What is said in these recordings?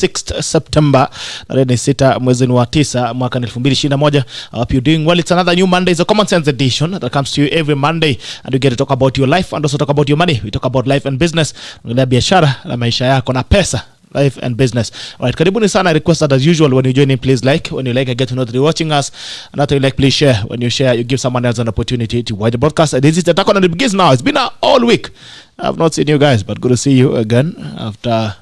6th September, tarehe 6 mwezi wa 9 mwaka 2021. I hope you're doing well. It's another new Monday. It's a common sense edition that comes to you every Monday, and we get to talk about your life and also talk about your money. We talk about life and business, biashara na maisha yako na pesa, life and business. Alright, karibuni sana. I request that as usual, when you join in, please like. When you like, I get to know that you're watching us. And after you like, please share. When you share, you give someone else an opportunity to watch the broadcast. This is the Talk On, and it begins now. It's been all week. I've not seen you guys, but good to see you again after.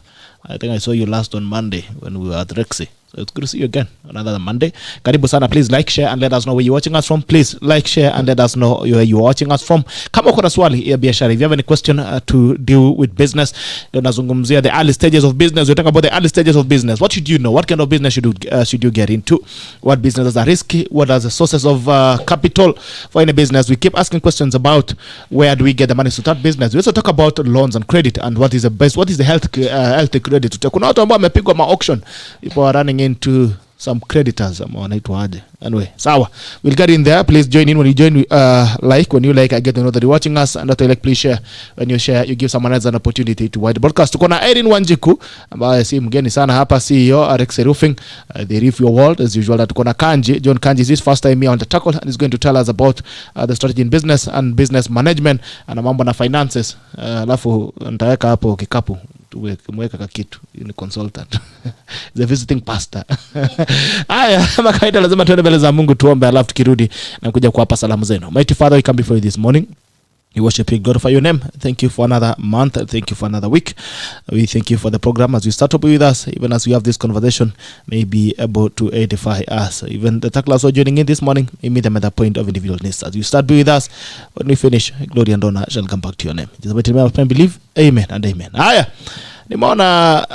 I think I saw you last on Monday when we were at REXE. So it's good to see you again another Monday. Karibu sana. Please like, share, and let us know where you're watching us from. Please like, share, and let us know where you're watching us from. Kama uko na swali ya biashara, if you have any question to deal with business, tunazungumzia the early stages of business. We're talking about the early stages of business. What should you know? What kind of business should you get into? What businesses are risky? What are the sources of capital for any business? We keep asking questions about where do we get the money to start business. We also talk about loans and credit and what is the best, what is the healthy credit. Kuna watu ambao wamepigwa ma auction, people are running into some creditors wanaitwa aje. Anyway, sawa, we'll get in there. Please join in. When you join, when you like, I get to know that you're watching us, and after you like, please share. When you share, you give someone else an opportunity to watch the broadcast. Tuko na IRENE WANJIKU ambaye si mgeni sana hapa, CEO REXE Roofing, they reef your world as usual. Tuko na KANJI. John KANJI is his first time here on the tackle, and he's going to tell us about the strategy in business and business management and mambo na finances. Alafu nitaweka hapo kikapu mweka kakitu ni consultant the visiting pastor. Haya, kama kawaida lazima tuende mbele za Mungu tuombe, alafu tukirudi na kuja kuwapa salamu zenu. Mighty Father, we come before you this morning. We worship you, glorify your name. Thank you for another month. Thank you for another week. We thank you for the program as you start up with us. Even as we have this conversation, may be able to edify us. Even the tacklers who are joining in this morning, may meet them at the point of individual needs. As you start with us, when we finish, glory and honor shall come back to your name. Just wait till we believe. Amen and amen. Haya, nimeona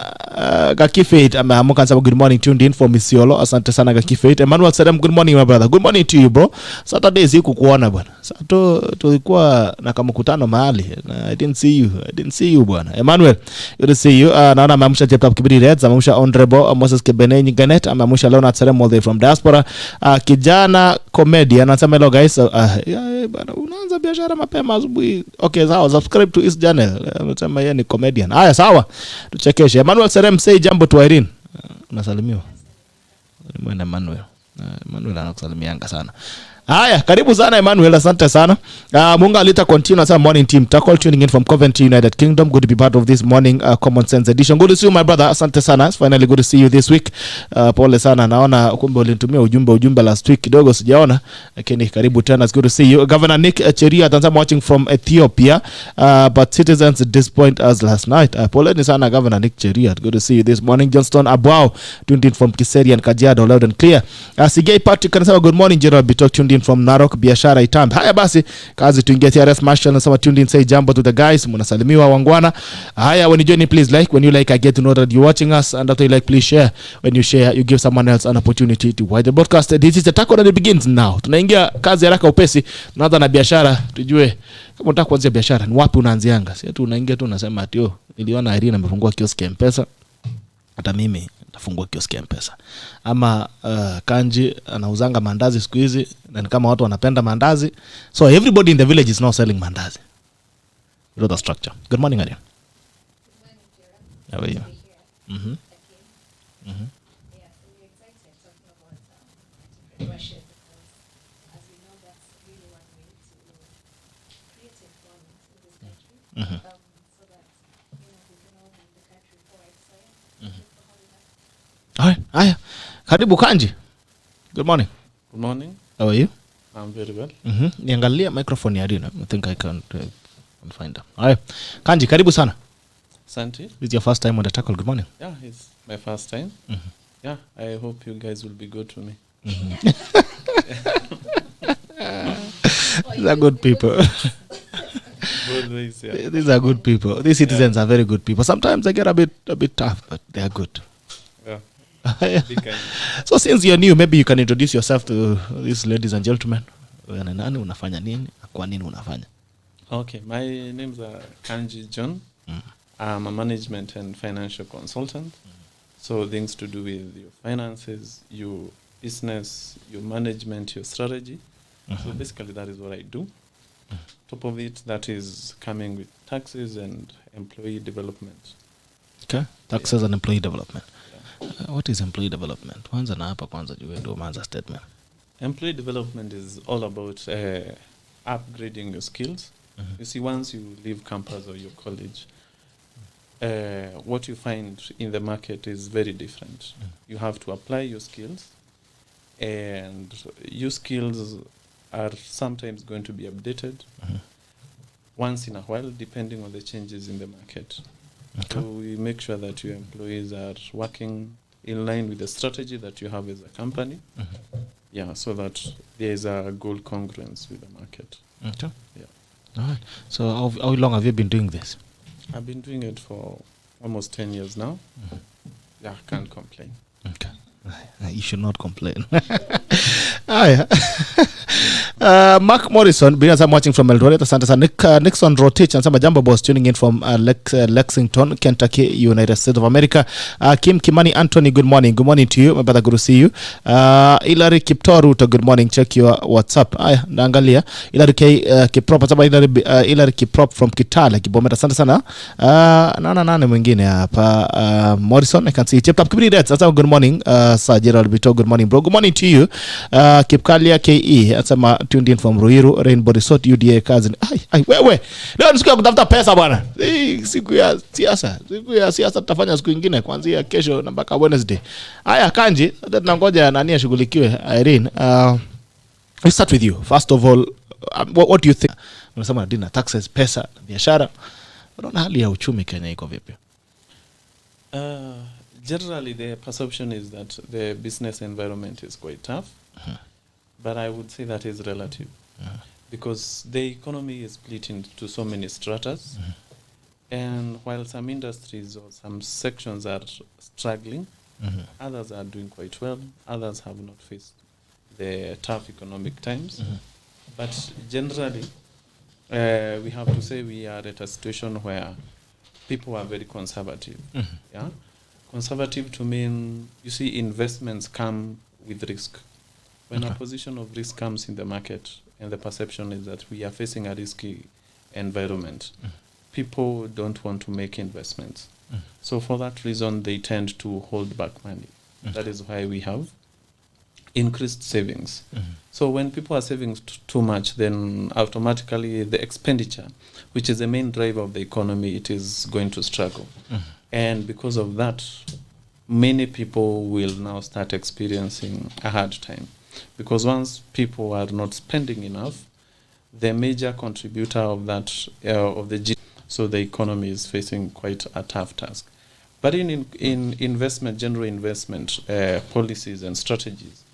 Gakifeit ameamuka sababu good morning, tuned in for Misiolo. Asante sana Gakifeit. Emmanuel Sadam, good morning my brother. Good morning to you bro. Saturday siku kuona bwana. Sato tulikuwa na kama mkutano mahali. I didn't see you bwana. Emmanuel, good to see you. Naona ameamsha Jeptap Kibiri Reds, ameamsha Honorable Moses Kebeneni Ganet, ameamsha Leonard Serem all the way from diaspora. Kijana comedian anasema hello guys. Bwana unaanza biashara mapema asubuhi. Okay, sawa, subscribe to his channel. Anasema yeye ni comedian. Haya sawa. Tuchekeshe. Emmanuel Serem, say jambo to IRENE. Unasalimiwa. Mwana Emmanuel anakusalimianga sana. Haya, karibu sana Emmanuel, asante sana. Munga alita continue as a morning team tackle, tuning in from Coventry, United Kingdom. Good to be part of this morning common sense edition. Good to see you my brother, asante sana. It's finally good to see you this week. Pole sana, naona kumbe ulinitumia ujumbe last week kidogo sijaona, lakini karibu tena. It's good to see you. Governor Nick Cheria, I'm watching from Ethiopia, but citizens disappoint us last night. Pole ni sana Governor Nick Cheria. Good to see you this morning. Johnston Abwao, tuned in from Kiseri and Kajiado, loud and clear. Sigei Patrick anasema good morning General Bitok, tuned in from Narok, biashara itambe. Haya basi, kazi tuingie. TRS Marshall anasema tuned in, say jambo to the guys. Mnasalimiwa wangwana. Haya, when you join in, please like. When you like, I get to know that you're watching us, and after you like, please share. When you share, you give someone else an opportunity to watch the broadcast. This is the Talk On, and it begins now. Tunaingia kazi haraka upesi. Tunaanza na biashara, tujue kama unataka kuanzia biashara ni wapi unaanzianga. Si tu unaingia tu unasema ati niliona IRENE amefungua kioski ya M-Pesa, hata mimi nafungua kioski ya M-Pesa. Ama Kanji anauzanga mandazi siku hizi, na kama watu wanapenda mandazi, so everybody in the village is now selling mandazi. You know the structure. Good morning IRENE. How are you? Mhm. Mhm. Yeah, so we're excited talking about entrepreneurship because as we know that's really one way to create employment in this country. Mhm. So that we can all move the country forward. So yeah, for how we have. All right. Haya. Karibu Kanji. Good morning. Good morning. How are you? I'm very well. Niangalia microphone ya IRENE. I think I can find her. All right. Kanji, karibu sana. Santi. This is your first time on the tackle. Good morning. Yeah, it's my first time. Yeah, I hope you guys will be good to me. These are good people. Both ways, yeah. These are good people. These citizens are very good people. Sometimes they get a bit tough, but they are good. Yeah. Be kind. So since you're new, maybe you can introduce yourself to these ladies and gentlemen. Nani unafanya nini? Kwa nini unafanya? Okay, my name's Kanji John. I'm a management and financial consultant. So things to do with your finances, your business, your management, your strategy. So basically that is what I do. Top of it, that is coming with taxes and employee development. Okay. Taxes and employee development. What is employee development? Kwanza na hapa kwanza juu ndio umeanza statement. Employee development is all about upgrading your skills. You see, once you leave campus or your college, what you find in the market is very different. You have to apply your skills, and your skills are sometimes going to be updated once in a while, depending on the changes in the market. Okay. So we make sure that your employees are working in line with the strategy that you have as a company. Yeah, so that there is a goal congruence with the market. Okay. Yeah. All right. So how long have you been doing this? I've been doing it for almost 10 years now. Yeah, I can't complain. Okay. You should not complain. Mark Morrison, because I'm watching from Eldoret. Asante sana. Nixon Rotich anasema jambo boss, tuning in from Lexington, Kentucky, United States of America. Kim Kimani Anthony, good morning. Good morning to you. My brother, good to see you. Hilary Kiptoru, good morning. Check your WhatsApp. Naangalia. Hilary Kiprop, anasema Hilary Kiprop from Kitale, Kibometa. Asante sana. Nane mwingine hapa. Morrison, I can see. Cheptap Kibiri Reds, anasema good morning. Sir Gerald Bito, good morning bro. Good morning to you. Kipkalia KE, anasema tuned in from Ruiru, Rainbow Resort, UDA cousin. Wewe. Leo ni siku ya kutafuta pesa bwana. Siku ya siasa. Siku ya siasa tutafanya siku nyingine kuanzia kesho na mpaka Wednesday. Haya Kanji, hata tunangoja nani ashughulikiwe. Irene, we start with you. First of all, what do you think? Unasema dina taxes, pesa, biashara. Unaona hali ya uchumi Kenya iko vipi? Generally, the perception is that the business environment is quite tough. But I would say that is relative. Because the economy is split into so many stratas. And while some industries or some sections are struggling, others are doing quite well. Others have not faced the tough economic times. But generally, we have to say we are at a situation where people are very conservative. Yeah, conservative to mean, you see, investments come with risk. When a position of risk comes in the market, and the perception is that we are facing a risky environment, people don't want to make investments. So for that reason, they tend to hold back money. That is why we have increased savings. So when people are saving too much, then automatically the expenditure, which is the main driver of the economy, it is going to struggle. And because of that, many people will now start experiencing a hard time. Because once people are not spending enough, the major contributor of that of the so the economy is facing quite a tough task. But in investment, general investment policies and strategies,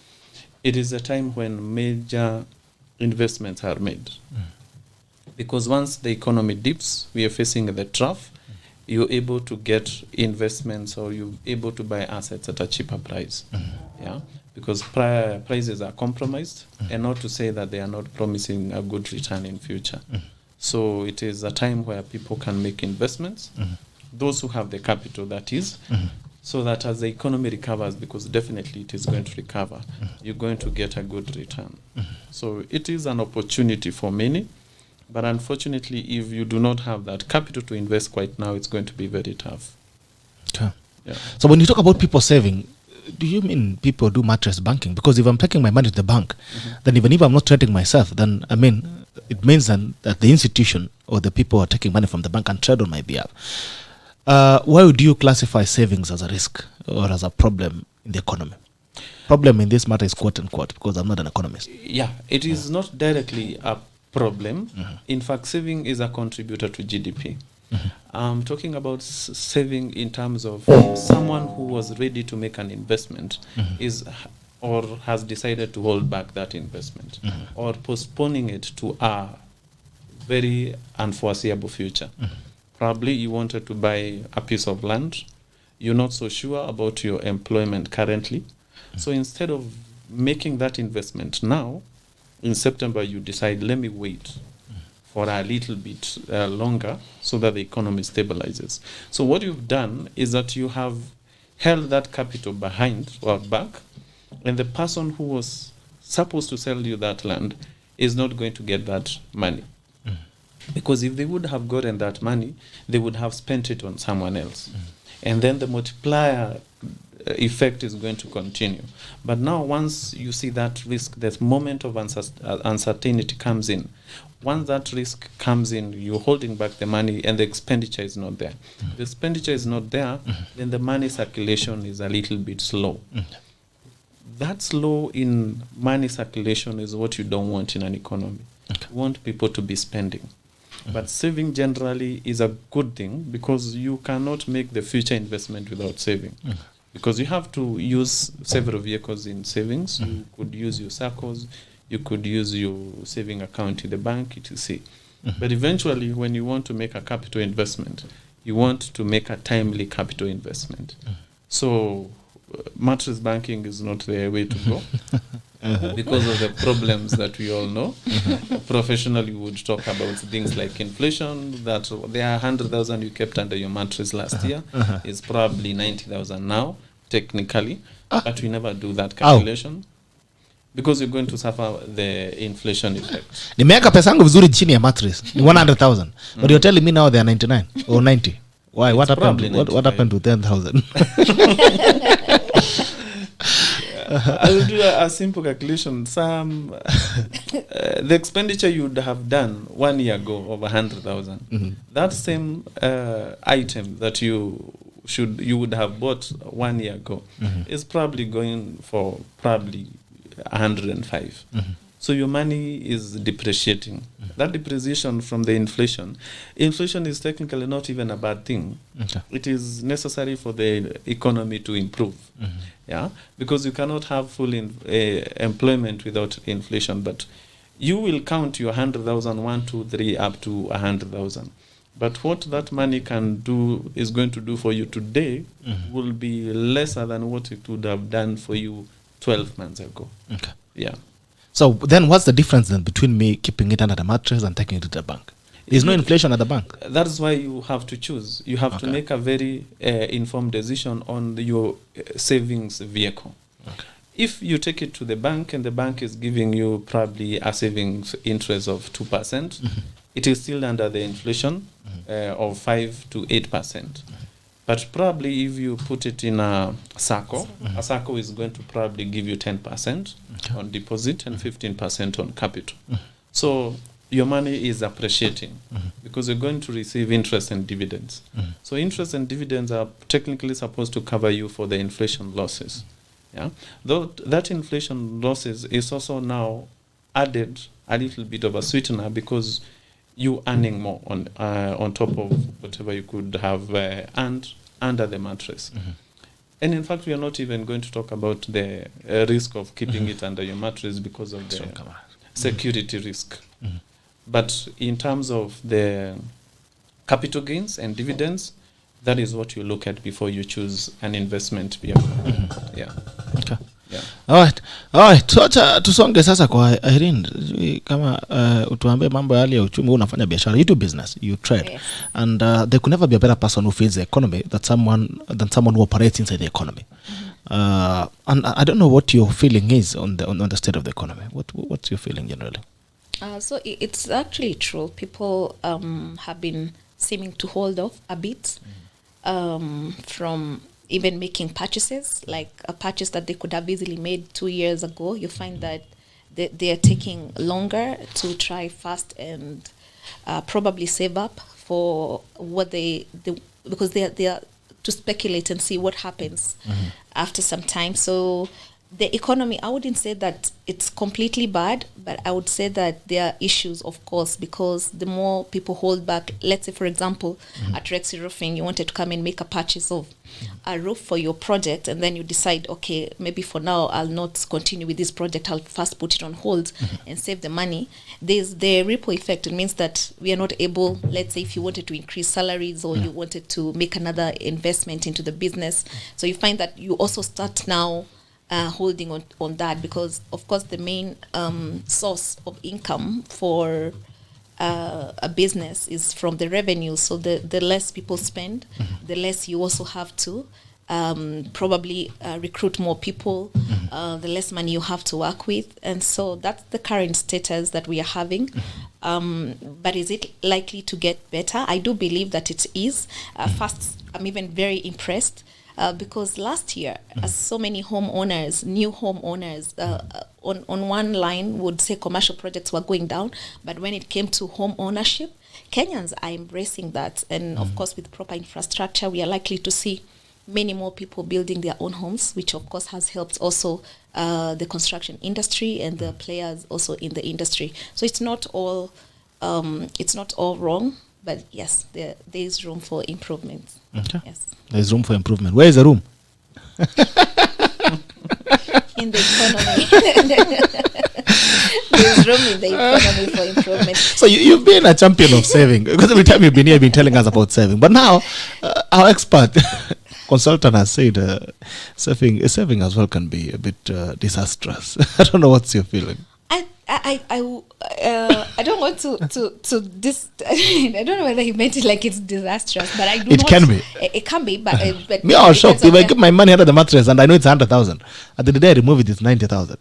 it is a time when major investments are made. Because once the economy dips, we are facing the trough, you're able to get investments or you're able to buy assets at a cheaper price. Yeah, because prices are compromised, and not to say that they are not promising a good return in future. So it is a time where people can make investments, those who have the capital, that is, so that as the economy recovers, because definitely it is going to recover, you're going to get a good return. So it is an opportunity for many, but unfortunately, if you do not have that capital to invest quite now, it's going to be very tough. Okay. Yeah. So when you talk about people saving, do you mean people do mattress banking? Because if I'm taking my money to the bank, then even if I'm not trading myself, then I mean, it means then that the institution or the people are taking money from the bank and trade on my behalf. Why would you classify savings as a risk or as a problem in the economy? Problem in this matter is quote unquote, because I'm not an economist. Yeah, it is not directly a problem. In fact, saving is a contributor to GDP. I'm talking about saving in terms of someone who was ready to make an investment is or has decided to hold back that investment or postponing it to a very unforeseeable future. Probably you wanted to buy a piece of land. You're not so sure about your employment currently. So instead of making that investment now, in September you decide, let me wait for a little bit longer so that the economy stabilizes. So what you've done is that you have held that capital behind or back, and the person who was supposed to sell you that land is not going to get that money. Because if they would have gotten that money, they would have spent it on someone else. and then the multiplier effect is going to continue. But now once you see that risk, that moment of uncertainty comes in. Once that risk comes in, you're holding back the money and the expenditure is not there. The expenditure is not there, then the money circulation is a little bit slow. That slow in money circulation is what you don't want in an economy. You want people to be spending. But saving generally is a good thing, because you cannot make the future investment without saving. Because you have to use several vehicles in savings. You could use your SACCOs, you could use your saving account in the bank, etc. But eventually, when you want to make a capital investment, you want to make a timely capital investment. So mattress banking is not the way to go. Because of the problems that we all know. Professionally, we would talk about things like inflation, that there are 100,000 you kept under your mattress last year. It's probably 90,000 now, technically. But we never do that calculation. Because you're going to suffer the inflation effect. Nimeweka pesa yangu vizuri chini ya mattress. Ni 100,000. But you're telling me now they are 99 or 90. Why? What happened to 10,000? I will do a simple calculation. The expenditure you would have done 1 year ago of 100,000, that same item that you would have bought 1 year ago is probably going for probably 105. So your money is depreciating. That depreciation from the inflation is technically not even a bad thing. It is necessary for the economy to improve. Yeah, because you cannot have full employment without inflation. But you will count your 100,000, 1, 2, 3 up to 100,000. But what that money is going to do for you today will be lesser than what it would have done for you 12 months ago. Okay. Yeah. So then what's the difference then between me keeping it under the mattress and taking it to the bank? There's no inflation at the bank. That's why you have to choose. You have to make a very informed decision on your savings vehicle. If you take it to the bank and the bank is giving you probably a savings interest of 2%, it is still under the inflation of 5 to 8%. But probably if you put it in a SACCO, a SACCO is going to probably give you 10% on deposit and 15% on capital. So your money is appreciating because you're going to receive interest and dividends. So interest and dividends are technically supposed to cover you for the inflation losses. Yeah, though that inflation losses is also now added a little bit of a sweetener because you earning more on top of whatever you could have earned under the mattress. And in fact, we are not even going to talk about the risk of keeping it under your mattress because of the security risk. But in terms of the capital gains and dividends, that is what you look at before you choose an investment vehicle. Yeah. Okay. Yeah. All right. So tusonge sasa kwa Irene, kama utuambie mambo yale ya uchumi. Unafanya biashara, you do business, you trade. Yes. And there could never be a better person who feeds the economy than someone who operates inside the economy. And I don't know what your feeling is on the state of the economy. What's your feeling generally? So it's actually true. People have been seeming to hold off a bit from even making purchases, like a purchase that they could have easily made 2 years ago. You find that they are taking longer to try fast and probably save up for what because they are to speculate and see what happens after some time. So the economy, I wouldn't say that it's completely bad, but I would say that there are issues, of course, because the more people hold back, let's say, for example, at REXE Roofing, you wanted to come and make a purchase of a roof for your project, and then you decide, okay, maybe for now, I'll not continue with this project. I'll first put it on hold and save the money. There's the ripple effect. It means that we are not able, let's say, if you wanted to increase salaries or you wanted to make another investment into the business. So you find that you also start now holding on that, because of course the main source of income for a business is from the revenue. So the less people spend, the less you also have to probably recruit more people, the less money you have to work with. And so that's the current status that we are having. But is it likely to get better? I do believe that it is. First, I'm even very impressed because last year, so many homeowners, new homeowners, on one line would say commercial projects were going down, but when it came to home ownership, Kenyans are embracing that. And of course, with proper infrastructure, we are likely to see many more people building their own homes, which of course has helped also the construction industry and the players also in the industry. So it's not all wrong, but yes, there is room for improvement. Okay. Yes. There's room for improvement. Where is the room? In the economy. There's room in the economy for improvement. So you've been a champion of saving, because every time you've been here, you've been telling us about saving. But now, our expert consultant has said saving as well can be a bit disastrous. I don't know what's your feeling. I don't want to I don't know whether he meant it like it's disastrous, but I do. It can be. It can be, but Me, I was shocked. If I give my money under the mattress and I know it's 100,000, at the day I remove it, it's 90,000.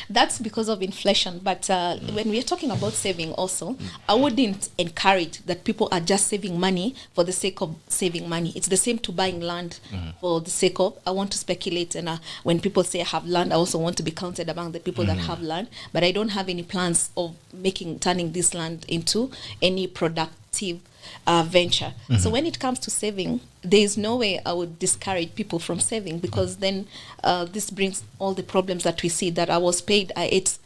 That's because of inflation. But when we are talking about saving also, I wouldn't encourage that people are just saving money for the sake of saving money. It's the same to buying land for the sake of, I want to speculate. And when people say I have land, I also want to be counted among the people that have land. But I don't have any plans of turning this land into any productive venture. So when it comes to saving, there is no way I would discourage people from saving, because then this brings all the problems that we see, that I was paid, it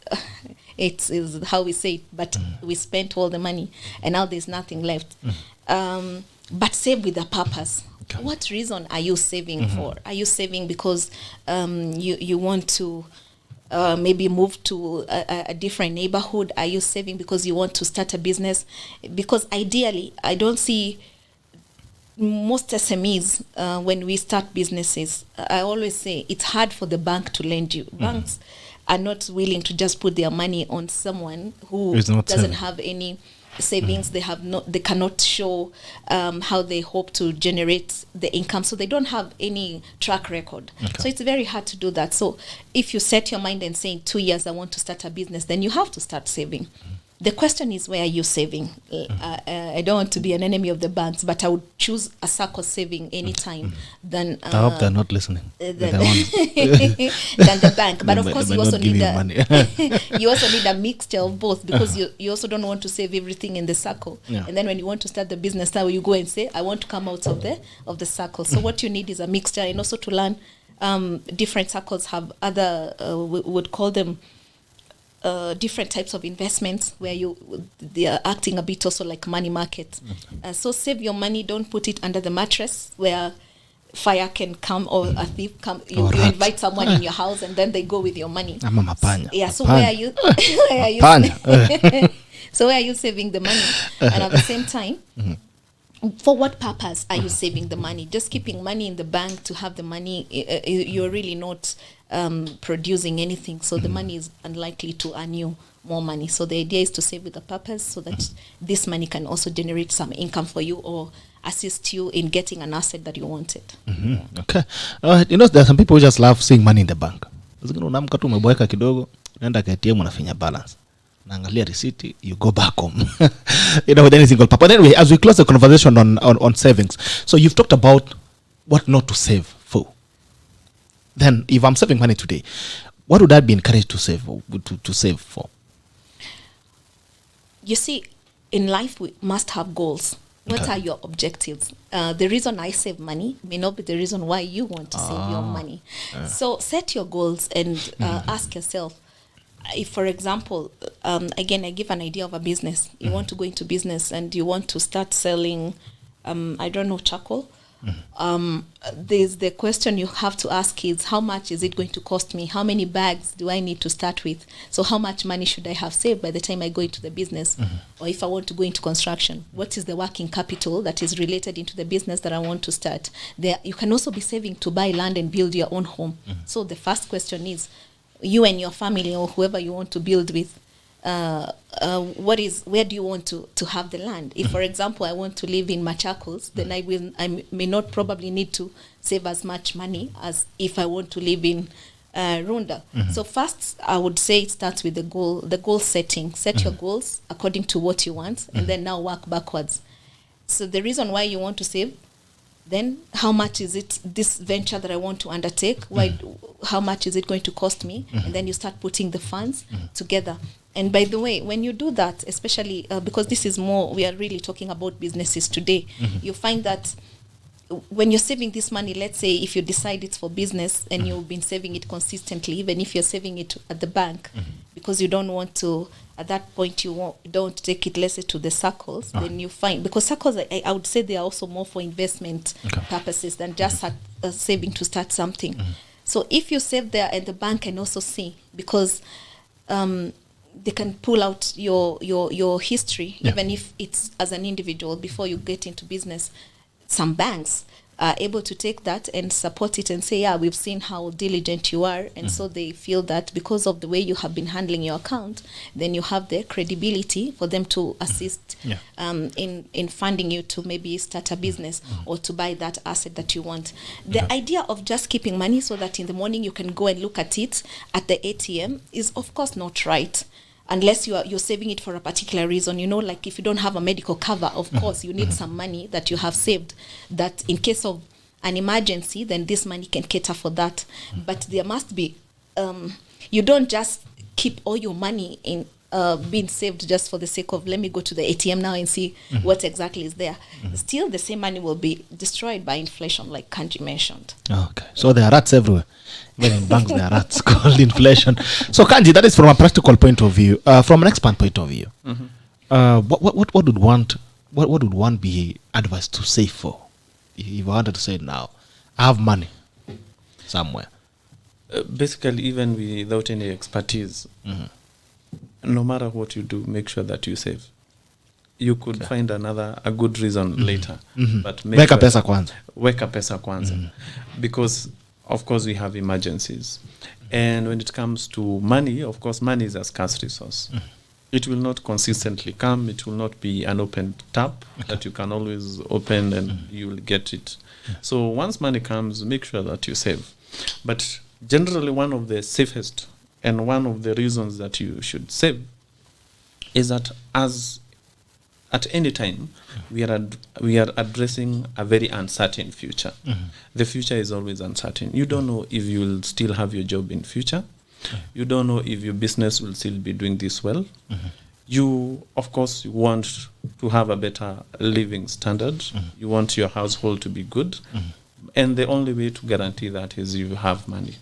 is how we say it, but we spent all the money and now there's nothing left. But save with a purpose. Okay. What reason are you saving for? Are you saving because you want to maybe move to a different neighborhood? Are you saving because you want to start a business? Because ideally, I don't see most SMEs, when we start businesses, I always say it's hard for the bank to lend you. Banks are not willing to just put their money on someone who doesn't have any savings. They cannot show how they hope to generate the income, so they don't have any track record. So it's very hard to do that. So if you set your mind and say in 2 years I want to start a business, then you have to start saving. The question is, where are you saving? I don't want to be an enemy of the banks, but I would choose a SACCO saving anytime than I hope they're not listening. Than the bank. But of course, you also need you also need a mixture of both, because you also don't want to save everything in the SACCO. And then when you want to start the business, now you go and say, I want to come out of the SACCO. So what you need is a mixture, and also to learn. Different SACCOs have other we would call them different types of investments, where they are acting a bit also like money market. So save your money, don't put it under the mattress where fire can come or a thief come. You invite someone in your house and then they go with your money. I'm a mapanya. Yeah, so where are you so where are you saving the money? And at the same time, for what purpose are you saving the money? Just keeping money in the bank to have the money, you're really not producing anything. So the money is unlikely to earn you more money. So the idea is to save with a purpose, so that this money can also generate some income for you or assist you in getting an asset that you wanted. Okay. There are some people who just love seeing money in the bank. Unamka tu umeboeka kidogo, naenda kwa ATM unafinya balance. Naangalia receipt, you go back home. With any single purpose. Anyway, as we close the conversation on savings, so you've talked about what not to save for. Then, if I'm saving money today, what would I be encouraged to save to save for? You see, in life we must have goals. What are your objectives? The reason I save money may not be the reason why you want to save your money. So set your goals and ask yourself, if, for example, again, I give an idea of a business. You want to go into business and you want to start selling, charcoal. There's the question you have to ask is, how much is it going to cost me? How many bags do I need to start with? So how much money should I have saved by the time I go into the business? Or if I want to go into construction, what is the working capital that is related into the business that I want to start? You can also be saving to buy land and build your own home. So the first question is, you and your family or whoever you want to build with, where do you want to have the land? If, for example, I want to live in Machakos, then I may not probably need to save as much money as if I want to live in Runda. So first, I would say it starts with the goal setting. Set your goals according to what you want, and then now work backwards. So the reason why you want to save, then how much is it, this venture that I want to undertake, how much is it going to cost me? And then you start putting the funds together. And by the way, when you do that, especially because this is more, we are really talking about businesses today, you find that when you're saving this money, let's say if you decide it's for business and you've been saving it consistently, even if you're saving it at the bank, because you don't want to, at that point you don't take it, let's say, to the circles, then you find, because circles, I would say they are also more for investment purposes than just saving to start something. So if you save there and the bank can also see, because they can pull out your history, even if it's as an individual before you get into business. Some banks are able to take that and support it and say, yeah, we've seen how diligent you are. And so they feel that because of the way you have been handling your account, then you have the credibility for them to assist in funding you to maybe start a business or to buy that asset that you want. The idea of just keeping money so that in the morning you can go and look at it at the ATM is, of course, not right. Unless you're saving it for a particular reason, like if you don't have a medical cover, of course, you need some money that you have saved, that in case of an emergency, then this money can cater for that. But there must be, you don't just keep all your money in being saved just for the sake of, let me go to the ATM now and see what exactly is there. Still, the same money will be destroyed by inflation, like Kanji mentioned. Okay, so there are rats everywhere. Even in banks, there are rats called inflation. So, Kanji, that is from a practical point of view. From an expert point of view, what would one be advised to save for? If I wanted to say now, I have money somewhere. Basically, even without any expertise, no matter what you do, make sure that you save. You could find a good reason later, but Weka pesa kwanza. Weka pesa kwanza, because of course we have emergencies, and when it comes to money, of course, money is a scarce resource. It will not consistently come. It will not be an open tap that you can always open and you will get it. So once money comes, make sure that you save. But generally, one of the safest and one of the reasons that you should save is that at any time, we are addressing a very uncertain future. The future is always uncertain. You don't know if you will still have your job in future. You don't know if your business will still be doing this well. You, of course, want to have a better living standard. You want your household to be good. And the only way to guarantee that is you have money.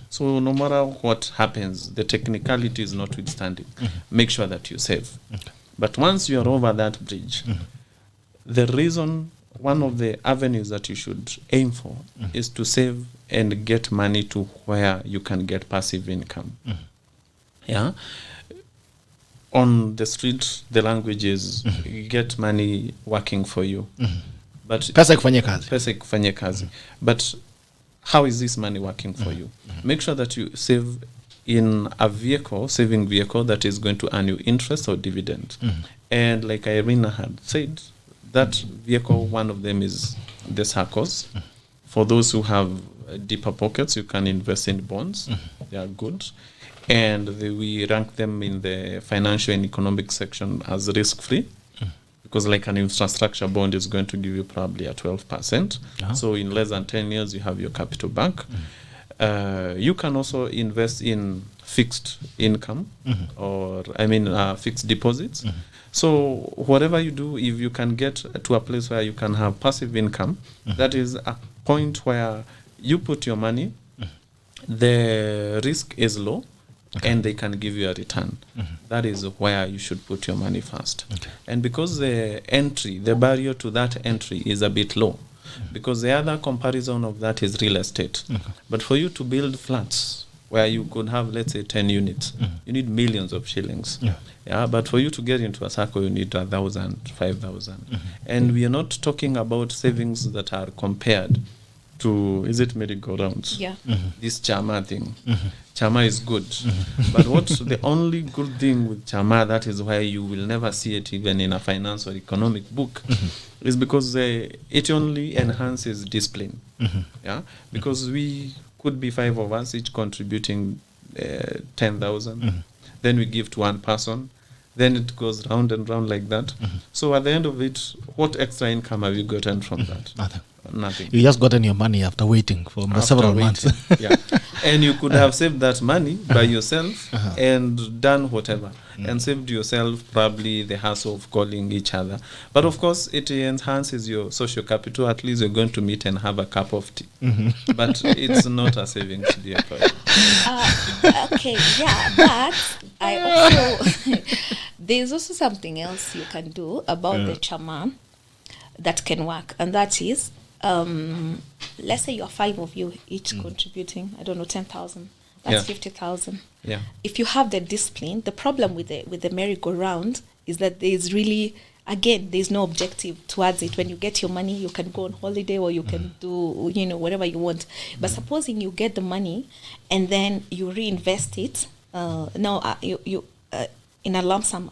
So no matter what happens, the technicalities notwithstanding, make sure that you save. But once you are over that bridge, the reason, one of the avenues that you should aim for is to save and get money to where you can get passive income. Yeah. On the street, the language is get money working for you. But Pesa kufanya kazi. Pesa kufanya kazi. But how is this money working for you? Make sure that you save in a saving vehicle that is going to earn you interest or dividend. And like Irene had said, that vehicle, one of them is the SACCOs. For those who have deeper pockets, you can invest in bonds. They are good. And we rank them in the financial and economic section as risk-free. Because like an infrastructure bond is going to give you probably a 12%. So in less than 10 years, you have your capital back. You can also invest in fixed income or fixed deposits. So whatever you do, if you can get to a place where you can have passive income, that is a point where you put your money, the risk is low, and they can give you a return. That is where you should put your money first. And because the barrier to that entry is a bit low, because the other comparison of that is real estate. But for you to build flats where you could have, let's say, 10 units, you need millions of shillings. But for you to get into a circle, you need 1,000, 5,000. And we are not talking about savings that are compared to, is it merry-go-rounds? This Chama thing. Chama is good. But what's the only good thing with Chama, that is why you will never see it even in a finance or economic book, is because it only enhances discipline. Because we could be 5 of us each contributing 10,000. Then we give to one person. Then it goes round and round like that. So at the end of it, what extra income have you gotten from that? Nothing. You just gotten your money after waiting for several months. Yeah. And you could have saved that money by yourself and done whatever. And saved yourself probably the hassle of calling each other. But of course, it enhances your social capital. At least you're going to meet and have a cup of tea. But it's not a savings, dear. Okay, yeah, but I also there's also something else you can do about the chama that can work, and that is let's say you're 5 of you each contributing, I don't know, 10,000. That's 50,000. Yeah. If you have the discipline, the problem with the merry-go-round is that there's really, again, there's no objective towards it. When you get your money, you can go on holiday or you can do, whatever you want. But supposing you get the money and then you reinvest it, in a lump sum,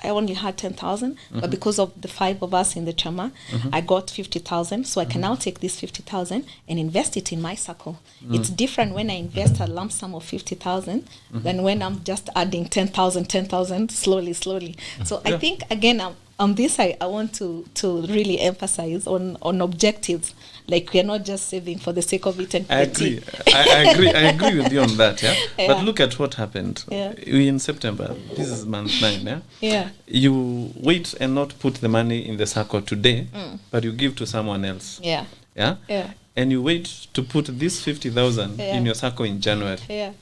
I only had 10,000, but because of the 5 of us in the chama, I got 50,000. So I can now take this 50,000 and invest it in my circle. It's different when I invest a lump sum of 50,000 than when I'm just adding 10,000 slowly. So I think, again, on this, I want to really emphasize on objectives. Like, we are not just saving for the sake of it. And I agree. I agree with you on that. Yeah? But look at what happened. In September, this is month 9. Yeah. Yeah. You wait and not put the money in the circle today, but you give to someone else. Yeah. Yeah. Yeah. And you wait to put this 50,000 in your circle in January. Yeah.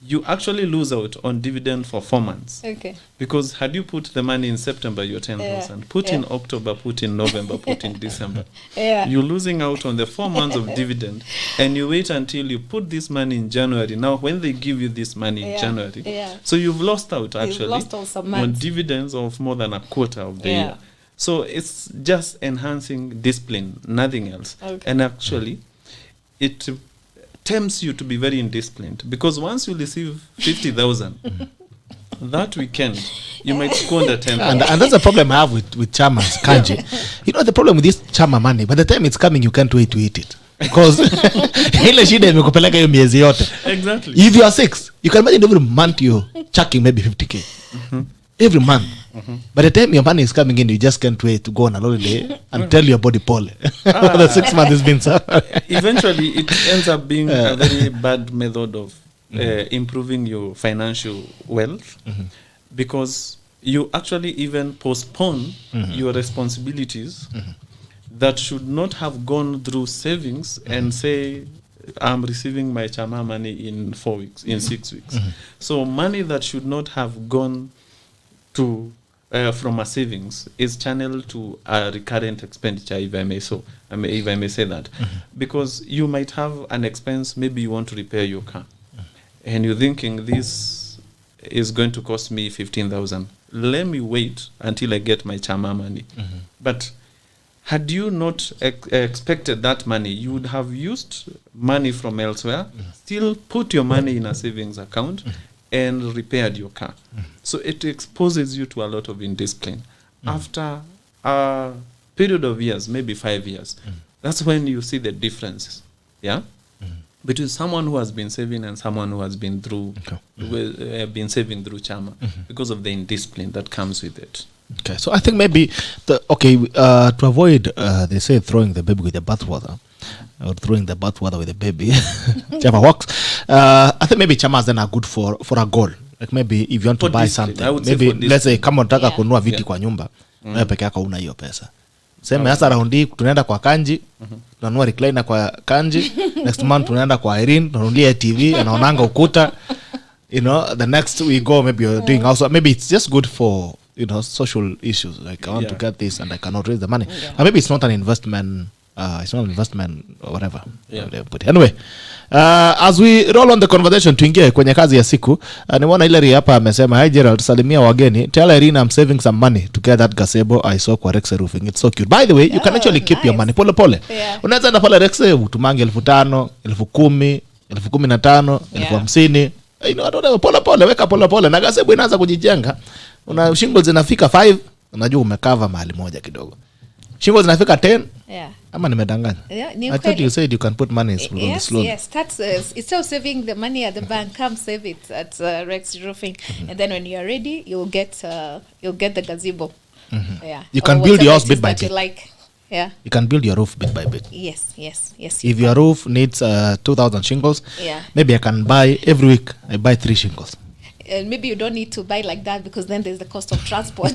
You actually lose out on dividend for 4 months. Okay. Because had you put the money in September, you're 10,000. Put in October, put in November, put in December. You're losing out on the 4 months of dividend. And you wait until you put this money in January. Now, when they give you this money in January, so you've lost out actually on dividends of more than a quarter of the year. So it's just enhancing discipline, nothing else. Okay. And actually, it tempts you to be very indisciplined, because once you receive 50,000 that weekend you might squander 10,000. And that's the problem I have with chamas, Kanji. The problem with this chama money, by the time it's coming, you can't wait to eat it, because ile shida imekupeleka hiyo miezi yote. Exactly. If you are 6, you can imagine every month you're chucking maybe 50k every month. By the time your money is coming in, you just can't wait to go on a holiday and tell your body pole. The 6 months has been so. Eventually, it ends up being a very bad method of improving your financial wealth, because you actually even postpone your responsibilities that should not have gone through savings and say, I'm receiving my chama money in 4 weeks, in 6 weeks. So money that should not have gone to from a savings is channeled to a recurrent expenditure, if I may say that. Because you might have an expense, maybe you want to repair your car, and you're thinking, this is going to cost me 15,000. Let me wait until I get my chama money. But had you not expected that money, you would have used money from elsewhere, still put your money in a savings account, and repaired your car. So it exposes you to a lot of indiscipline. After a period of years, maybe 5 years, that's when you see the differences, between someone who has been saving and someone who has been through, been saving through chama, because of the indiscipline that comes with it. Okay, so I think maybe to avoid, they say throwing the baby with the bathwater, or throwing the bathwater with the baby, whichever works. I think maybe chamas then are good for a goal. Like maybe if you want to buy something, maybe let's say kama unataka kununua viti kwa nyumba, wewe peke yako una hiyo pesa. Sema sasa raundi tunaenda kwa Kanji, tunanunua recliner kwa Kanji, next month tunaenda kwa IRENE, tunanunulia TV, anaonanga ukuta. The next we go, maybe you're doing also, maybe it's just good for social issues, like I want to get this and I cannot raise the money. Or maybe it's not an investment, or whatever. But anyway, as we roll on the conversation, tuingie kwenye kazi ya siku. Nimeona Hilary hapa amesema, hi Gerald, salimia wageni, tell IRENE I'm saving some money to get that gazebo I saw kwa REXE roofing. It's so cute. By the way, you can actually keep your money pole pole. Unaweza enda pale REXE utumange 5,000, 10,000, 15,000, 50,000. Pole pole, weka pole pole, na gazebo inaanza kujijenga. Una shingles zinafika 5, unajua umekava mahali moja kidogo. shingles zinafika 10 Yeah. ama nimedanganya? Yeah, ni I thought ukweli. you said you can put money on the Yes, sloan. yes. That's instead of saving the money at the bank, come save it at REXE Roofing, and then when you are ready, you'll get the gazebo. Yeah, You or can build whatever yours it bit is by that you bit. like. Yeah. You can build your roof bit by bit. Yes. Yes. If your roof needs 2,000 shingles, Yeah. maybe I can buy every week. I buy 3 shingles. And maybe you don't need to buy like that because then there's the cost of transport.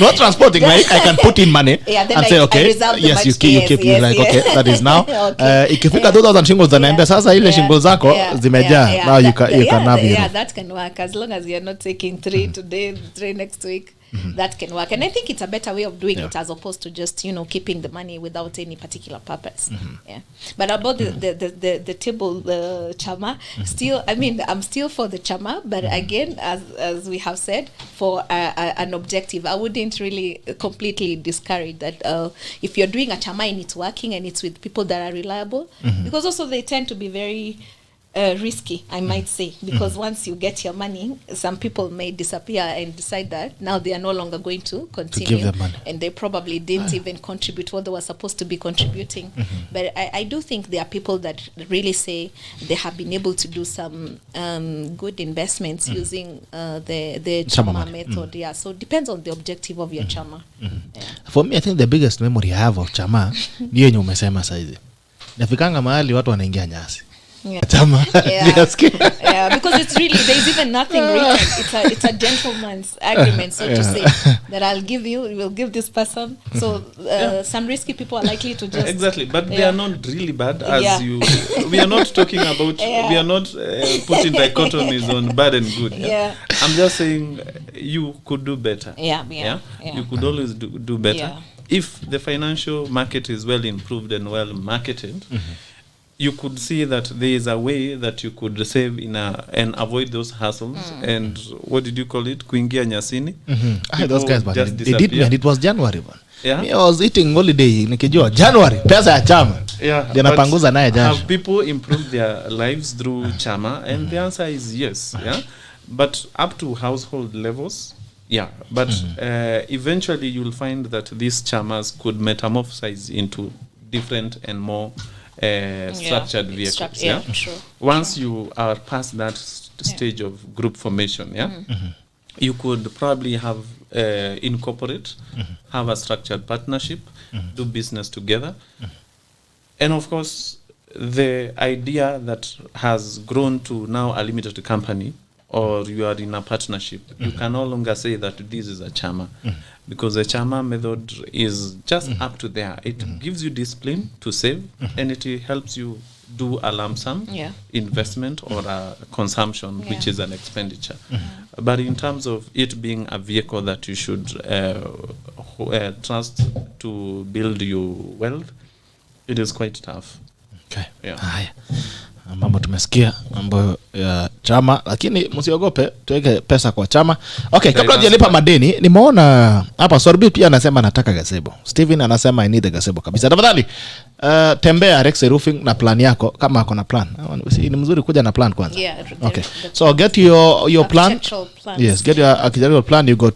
Not transporting, right? I can put in money Yeah, then and I- say, I okay, reserve the yes, you much- keep, yes, you yes, like, yes. okay, that is now. Okay. Ikifika 2,000 shingles, then naambia sasa ile shingles zako zimejaa. Now you can have yeah, it. that can work as long as you're not taking 3 today, 3 next week. That can work, and I think it's a better way of doing it as opposed to just keeping the money without any particular purpose. Yeah, but about the table chama, still, I mean, I'm still for the chama, but again, as we have said, for an objective, I wouldn't really completely discourage that. If you're doing a chama and it's working and it's with people that are reliable, because also they tend to be very risky, I might say, because once you get your money, some people may disappear and decide that now they are no longer going to continue, give them money. and they probably didn't even contribute what they were supposed to be contributing. But I do think there are people that really say they have been able to do some good investments using the Chama chama money. method. Yeah, so it depends on the objective of your chama. Yeah. For me, I think the biggest memory I have of chama ni yenye umesema saizi. Nafikanga mahali watu wanaingia nyasi. Yeah. Chama. Yeah, because it's really, there's even nothing written. It's a gentleman's agreement, so to say, that we'll give this person. So some risky people are likely to just Exactly, but they are not really bad as Yeah. we are not talking about, we are not putting dichotomies on bad and good. Yeah. I'm just saying you could do better. Yeah. You could always do better. Yeah. If the financial market is well improved and well marketed, you could see that there is a way that you could save and avoid those hassles. And what did you call it? Kuingia nyasini. Those guys, People man, just they did me, disappear. and it was January, man. Yeah. Me, I was eating holiday nikijua January pesa ya chama. Yeah, Ndio napanguza naye jasho. have people improved their lives through chama? And the answer is yes. Yeah, but up to household levels. Yeah, but eventually you'll find that these chamas could metamorphosize into different and more structured vehicles. Yeah, True. Once you are past that stage of group formation, you could probably have incorporate, have a structured partnership, do business together, and of course the idea that has grown to now a limited company, or you are in a partnership, you can no longer say that this is a chama, because the chama method is just up to there. It gives you discipline to save, and it helps you do a lump sum investment or a consumption, which is an expenditure. But in terms of it being a vehicle that you should trust to build your wealth, it is quite tough. Okay. Yeah. Haya. Mambo tumesikia mambo ya chama, lakini msiogope, tuweke pesa kwa chama. Okay, kabla hujalipa madeni, nimeona hapa Sorbi pia anasema anataka gazebo. Steven anasema I need a gazebo kabisa. Tafadhali tembea REXE Roofing na plan yako kama uko na plan. Ni mzuri kuja na plan kwanza. Yeah. Okay. So get your plan. Plans. Yes, get your architectural plan. You go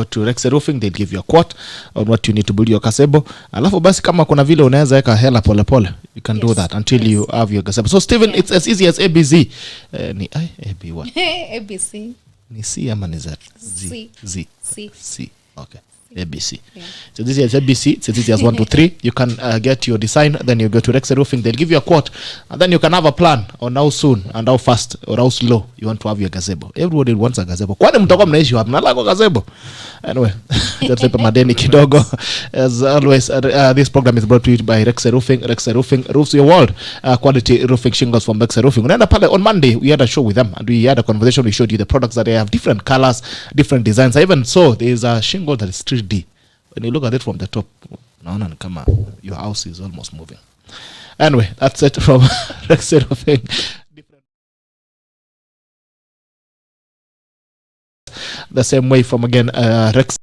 to REXE Roofing, they'll give you a quote on what you need to build your gazebo. Alafu basi kama kuna vile unaweza weka hela pole pole, you can do that until you have your gazebo. So Steven, it's as easy as ABC. Ni AB what? ABC. Ni C ama ni Z? C. C. Okay. ABC. Yeah. So this is ABC. It's as easy as 1 to 3. You can get your design, then you go to REXE Roofing. They'll give you a quote, and then you can have a plan on how soon and how fast or how slow you want to have your gazebo. Everybody wants a gazebo. Kwani mtakuwa mnaishi wapi? Mnalala gazebo. Anyway, that's it. Madeni kidogo. As always, this program is brought to you by REXE Roofing. REXE Roofing roofs your world. Quality roofing shingles from REXE Roofing. Unaenda pale on Monday, we had a show with them, and we had a conversation. We showed you the products that they have, different colors, different designs. I even saw there is a shingle that is 3D. When you look at it from the top, naona ni kama your house is almost moving. Anyway, that's it from REXE Roofing. The same way from again REXE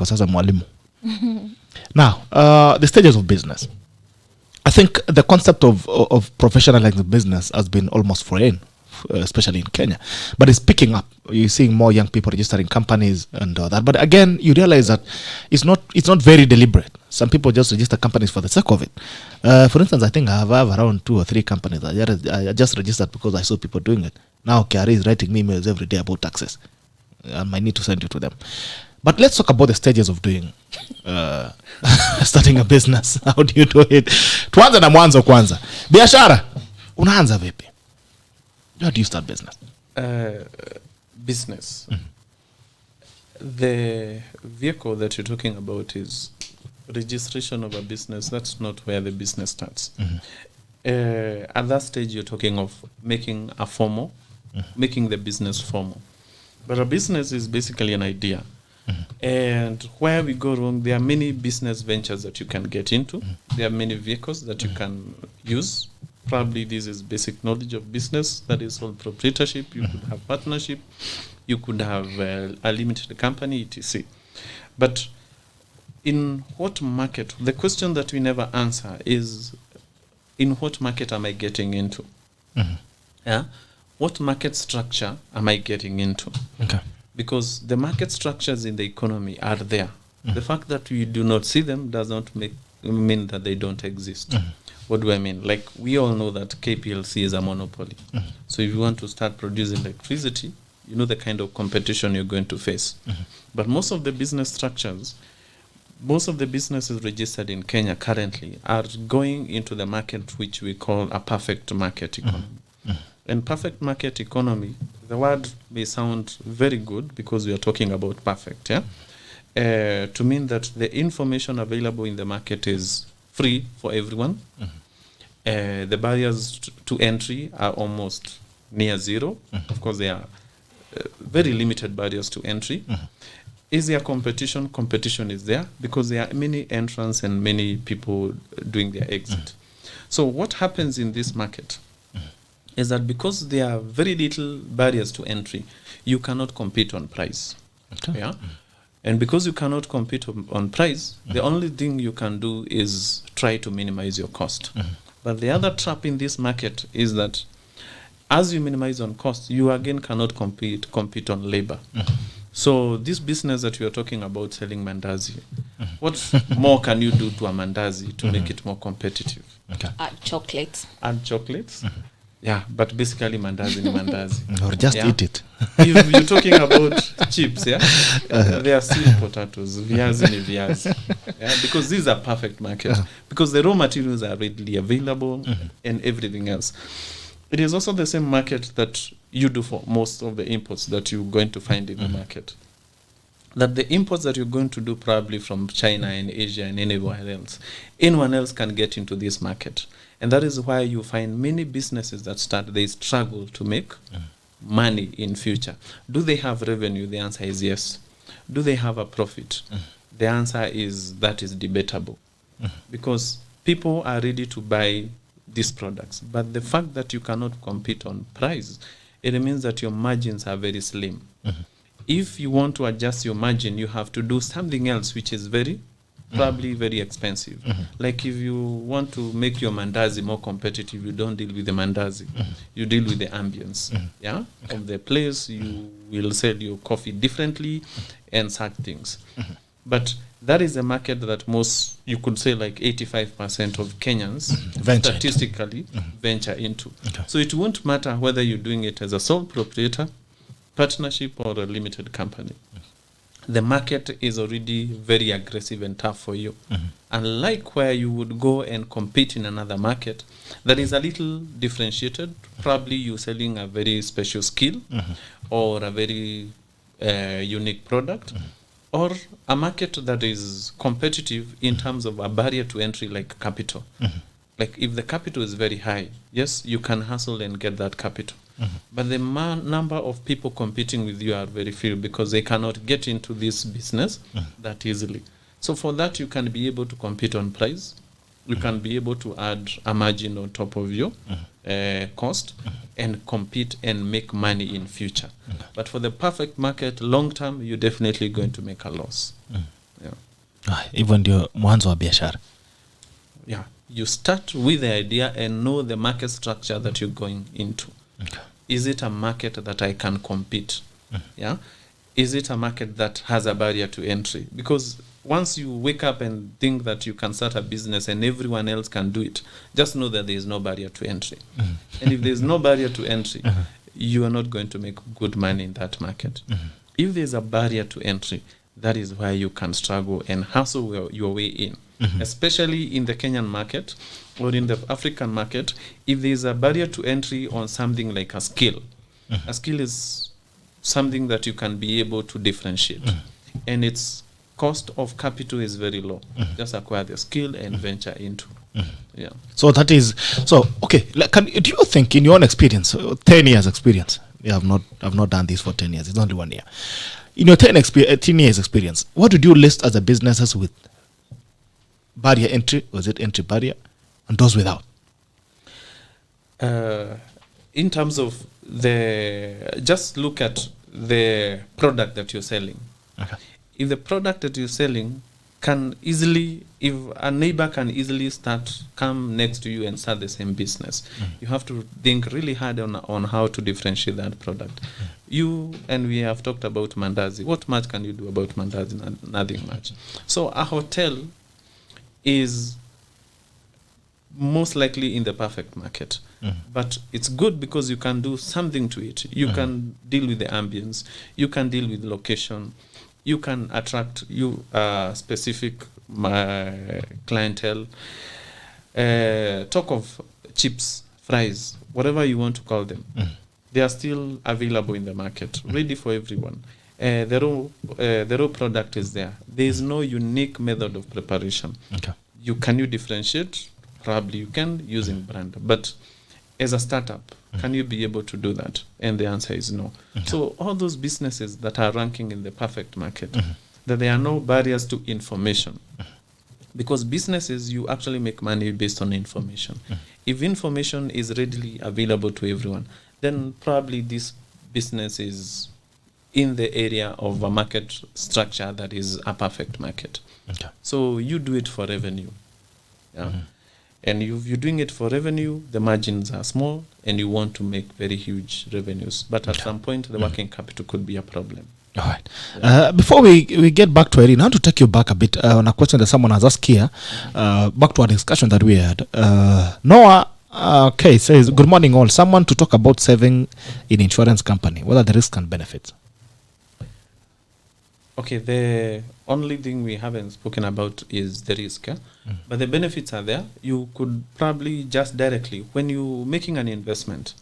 kwa sasa mwalimu. Now, the stages of business. I think the concept of professionalizing business has been almost foreign, especially in Kenya, but it's picking up. You're seeing more young people registering companies and all that. But again, you realize that it's not very deliberate. Some people just register companies for the sake of it. For instance, I think I have around 2 or 3 companies. I just registered because I saw people doing it. Now KRA is writing me emails every day about taxes. I might need to send you to them. But let's talk about the stages of doing starting a business. How do you do it? Tuanze na mwanzo kwanza. Biashara, unaanza vipi? How do you start business? Business. The vehicle that you're talking about is registration of a business. That's not where the business starts. At that stage, you're talking of making a formal, making the business formal. But a business is basically an idea. And where we go wrong, there are many business ventures that you can get into. There are many vehicles that you can use. Probably this is basic knowledge of business, that is sole proprietorship. You could have partnership. You could have a limited company, etc. But in what market? The question that we never answer is, in what market am I getting into? Yeah? What market structure am I getting into? Okay. Because the market structures in the economy are there. The fact that we do not see them does not mean that they don't exist. What do I mean? Like, we all know that KPLC is a monopoly. So if you want to start producing electricity, you know the kind of competition you're going to face. But most of the business structures, most of the businesses registered in Kenya currently are going into the market which we call a perfect market economy. And perfect market economy, the word may sound very good because we are talking about perfect, yeah? To mean that the information available in the market is free for everyone. The barriers to entry are almost near zero. Of course, there are very limited barriers to entry. Is there competition? Competition is there because there are many entrants and many people doing their exit. So what happens in this market is that because there are very little barriers to entry, you cannot compete on price. Okay. Yeah? And because you cannot compete on price, the only thing you can do is try to minimize your cost. But the other trap in this market is that as you minimize on cost, you again cannot compete on labor. So this business that you are talking about, selling mandazi, what more can you do to a mandazi to make it more competitive? Add chocolates. Add chocolates? Yeah, but basically mandazi ni mandazi. Or just eat it. If you're talking about chips, yeah, they are still potatoes. Viazi ni viazi. Yeah, because these are perfect market. Because the raw materials are readily available and everything else. It is also the same market that you do for most of the imports that you're going to find in the market. That the imports that you're going to do probably from China and Asia and anyone else can get into this market. And that is why you find many businesses that start, they struggle to make money in future. Do they have revenue? The answer is yes. Do they have a profit? The answer is that is debatable. Because people are ready to buy these products. But the fact that you cannot compete on price, it means that your margins are very slim. If you want to adjust your margin, you have to do something else which is probably very expensive. Like if you want to make your mandazi more competitive, you don't deal with the mandazi. You deal with the ambience of the place. You will sell your coffee differently and such things. But that is a market that most, you could say like 85% of Kenyans statistically venture into. So it won't matter whether you're doing it as a sole proprietor, partnership, or a limited company. The market is already very aggressive and tough for you. Unlike where you would go and compete in another market that is a little differentiated, probably you're selling a very special skill or a very unique product, or a market that is competitive in terms of a barrier to entry like capital. Like if the capital is very high, yes, you can hustle and get that capital. But the number of people competing with you are very few because they cannot get into this business that easily. So for that, you can be able to compete on price. You can be able to add a margin on top of your cost and compete and make money in future. But for the perfect market, long term, you're definitely going to make a loss. Yeah. Hivyo ndio mwanzo wa biashara. Yeah. You start with the idea and know the market structure that you're going into. Okay. Is it a market that I can compete? Yeah. Is it a market that has a barrier to entry? Because once you wake up and think that you can start a business and everyone else can do it, just know that there is no barrier to entry. And if there is no barrier to entry, you are not going to make good money in that market. If there is a barrier to entry, that is where you can struggle and hustle your way in. Especially in the Kenyan market or in the African market, if there is a barrier to entry on something like a skill is something that you can be able to differentiate. And its cost of capital is very low. Just acquire the skill and venture into. Yeah. So that is okay. Do you think, in your own experience, 10 years experience? Yeah, I've not done this for 10 years. It's only 1 year. In your 10 years experience, what would you list as a businesses with barrier entry? Was it entry barrier, and those without? In terms of just look at the product that you're selling. Okay. If the product that you're selling if a neighbor can easily come next to you and start the same business, you have to think really hard on how to differentiate that product. We have talked about mandazi. What much can you do about mandazi? Nothing much. So a hotel is most likely in the perfect market. But it's good because you can do something to it. You can deal with the ambience. You can deal with location. You can attract specific clientele. Talk of chips, fries, whatever you want to call them. They are still available in the market, ready for everyone. The raw product is there. There is no unique method of preparation. Okay. Can you differentiate? Probably you can using brand. But as a startup, can you be able to do that? And the answer is no. Okay. So all those businesses that are ranking in the perfect market, that there are no barriers to information. Because businesses, you actually make money based on information. If information is readily available to everyone, then probably this business is in the area of a market structure that is a perfect market. Okay. So you do it for revenue. Yeah. And if you're doing it for revenue, the margins are small and you want to make very huge revenues. But at some point, the working capital could be a problem. All right. Yeah. Before we get back to Irene, I want to take you back a bit on a question that someone has asked here, back to our discussion that we had. Noah, says, good morning all. Someone to talk about saving in insurance company. What are the risks and benefits? Okay, the only thing we haven't spoken about is the risk. But the benefits are there. You could probably just directly, when you're making an investment,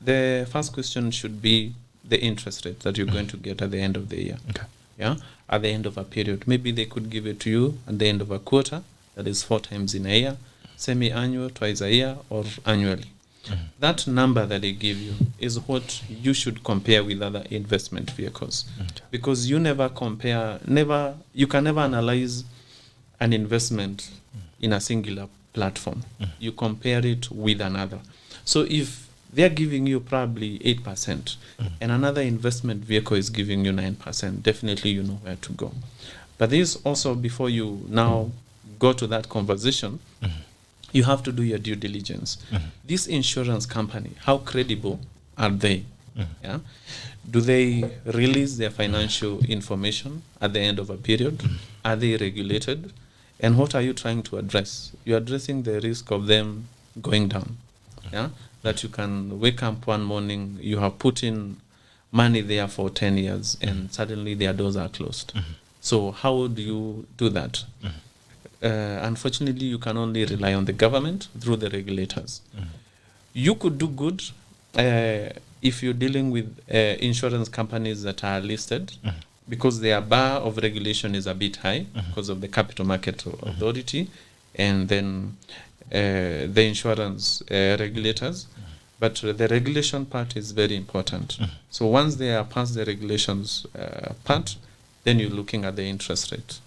the first question should be the interest rate that you're going to get at the end of the year. Okay. Yeah, at the end of a period. Maybe they could give it to you at the end of a quarter, that is 4 times in a year, semi-annual, twice a year, or annually. That number that they give you is what you should compare with other investment vehicles. Because you you can never analyze an investment in a singular platform. You compare it with another. So if they're giving you probably 8% and another investment vehicle is giving you 9%, definitely you know where to go. But this also, before you now go to that conversation, you have to do your due diligence. This insurance company, how credible are they? Yeah? Do they release their financial information at the end of a period? Are they regulated? And what are you trying to address? You're addressing the risk of them going down. Yeah? That you can wake up one morning, you have put in money there for 10 years and suddenly their doors are closed. So how do you do that? Unfortunately, you can only rely on the government through the regulators. You could do good if you're dealing with insurance companies that are listed, because their bar of regulation is a bit high because of the Capital Market Authority and then the insurance regulators. But the regulation part is very important. So once they are past the regulations part, then you're looking at the interest rate.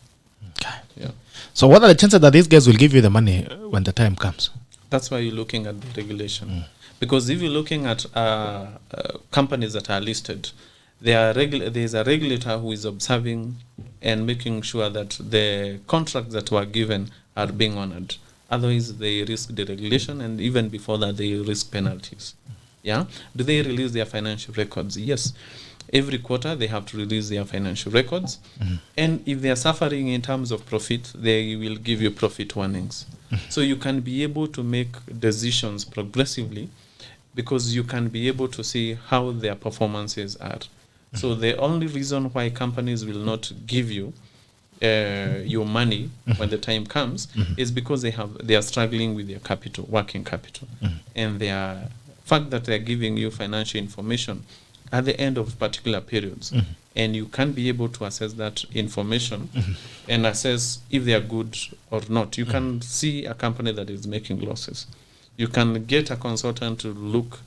Okay. Yeah. So what are the chances that these guys will give you the money when the time comes? That's why you're looking at the regulation. Because if you're looking at companies that are listed, there is a regulator who is observing and making sure that the contracts that were given are being honored. Otherwise, they risk deregulation, and even before that, they risk penalties. Yeah. Do they release their financial records? Yes. Every quarter, they have to release their financial records. And if they are suffering in terms of profit, they will give you profit warnings. So you can be able to make decisions progressively, because you can be able to see how their performances are. So the only reason why companies will not give you your money when the time comes is because they are struggling with their capital, working capital, and their fact that they are giving you financial information at the end of particular periods, and you can be able to assess that information and assess if they are good or not. You can see a company that is making losses. You can get a consultant to look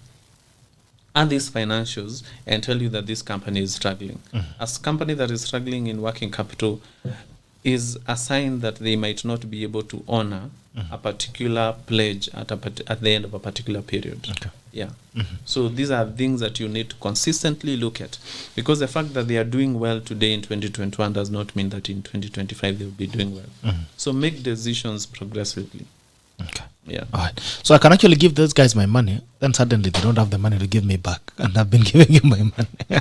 at these financials and tell you that this company is struggling. As a company that is struggling in working capital is a sign that they might not be able to honor a particular pledge at the end of a particular period. Okay. Yeah. So these are things that you need to consistently look at, because the fact that they are doing well today in 2021 does not mean that in 2025 they will be doing well. So make decisions progressively. Okay. Yeah. All right. So I can actually give those guys my money, then suddenly they don't have the money to give me back, and I've been giving you my money.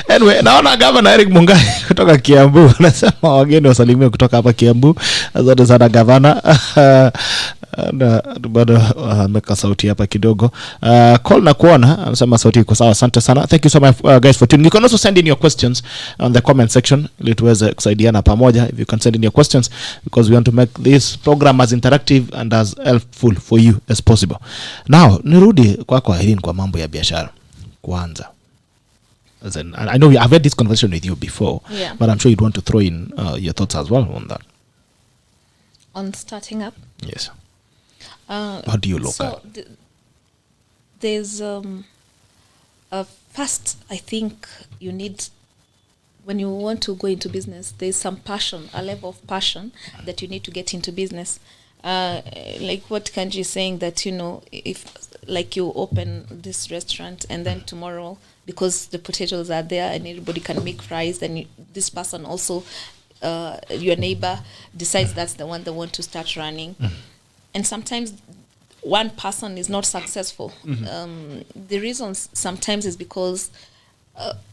Anyway, naona Gavana Eric Mungai kutoka Kiambu anasema wageni wasalimie kutoka hapa Kiambu. Asante sana Gavana. Na bado ameka sauti hapa kidogo. Call na kuona anasema sauti iko sawa. Asante sana. Thank you so much guys for tuning. You can also send in your questions on the comment section ili tuweze kusaidiana pamoja. If you can send in your questions, because we want to make this program as interactive and as helpful for you as possible. Now, nirudi kwako Irene kwa mambo ya biashara kwanza. I know I've had this conversation with you before, but I'm sure you'd want to throw in your thoughts as well on that. On starting up? Yes. How do you look at it? There's first, I think you need, when you want to go into business, there's some passion, a level of passion that you need to get into business. Like what Kanji is saying, that, you know, if like you open this restaurant and then tomorrow, because the potatoes are there and everybody can make fries, then this person also, your neighbor, decides that's the one they want to start running. And sometimes one person is not successful. The reason sometimes is because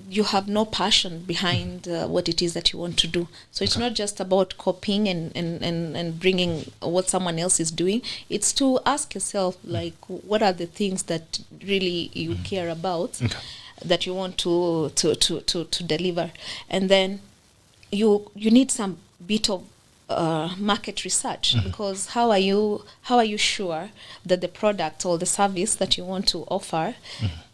you have no passion behind what it is that you want to do. So it's not just about copying and bringing what someone else is doing. It's to ask yourself, like, what are the things that really you care about, that you want to deliver. And then you need some bit of market research, because how are you sure that the product or the service that you want to offer,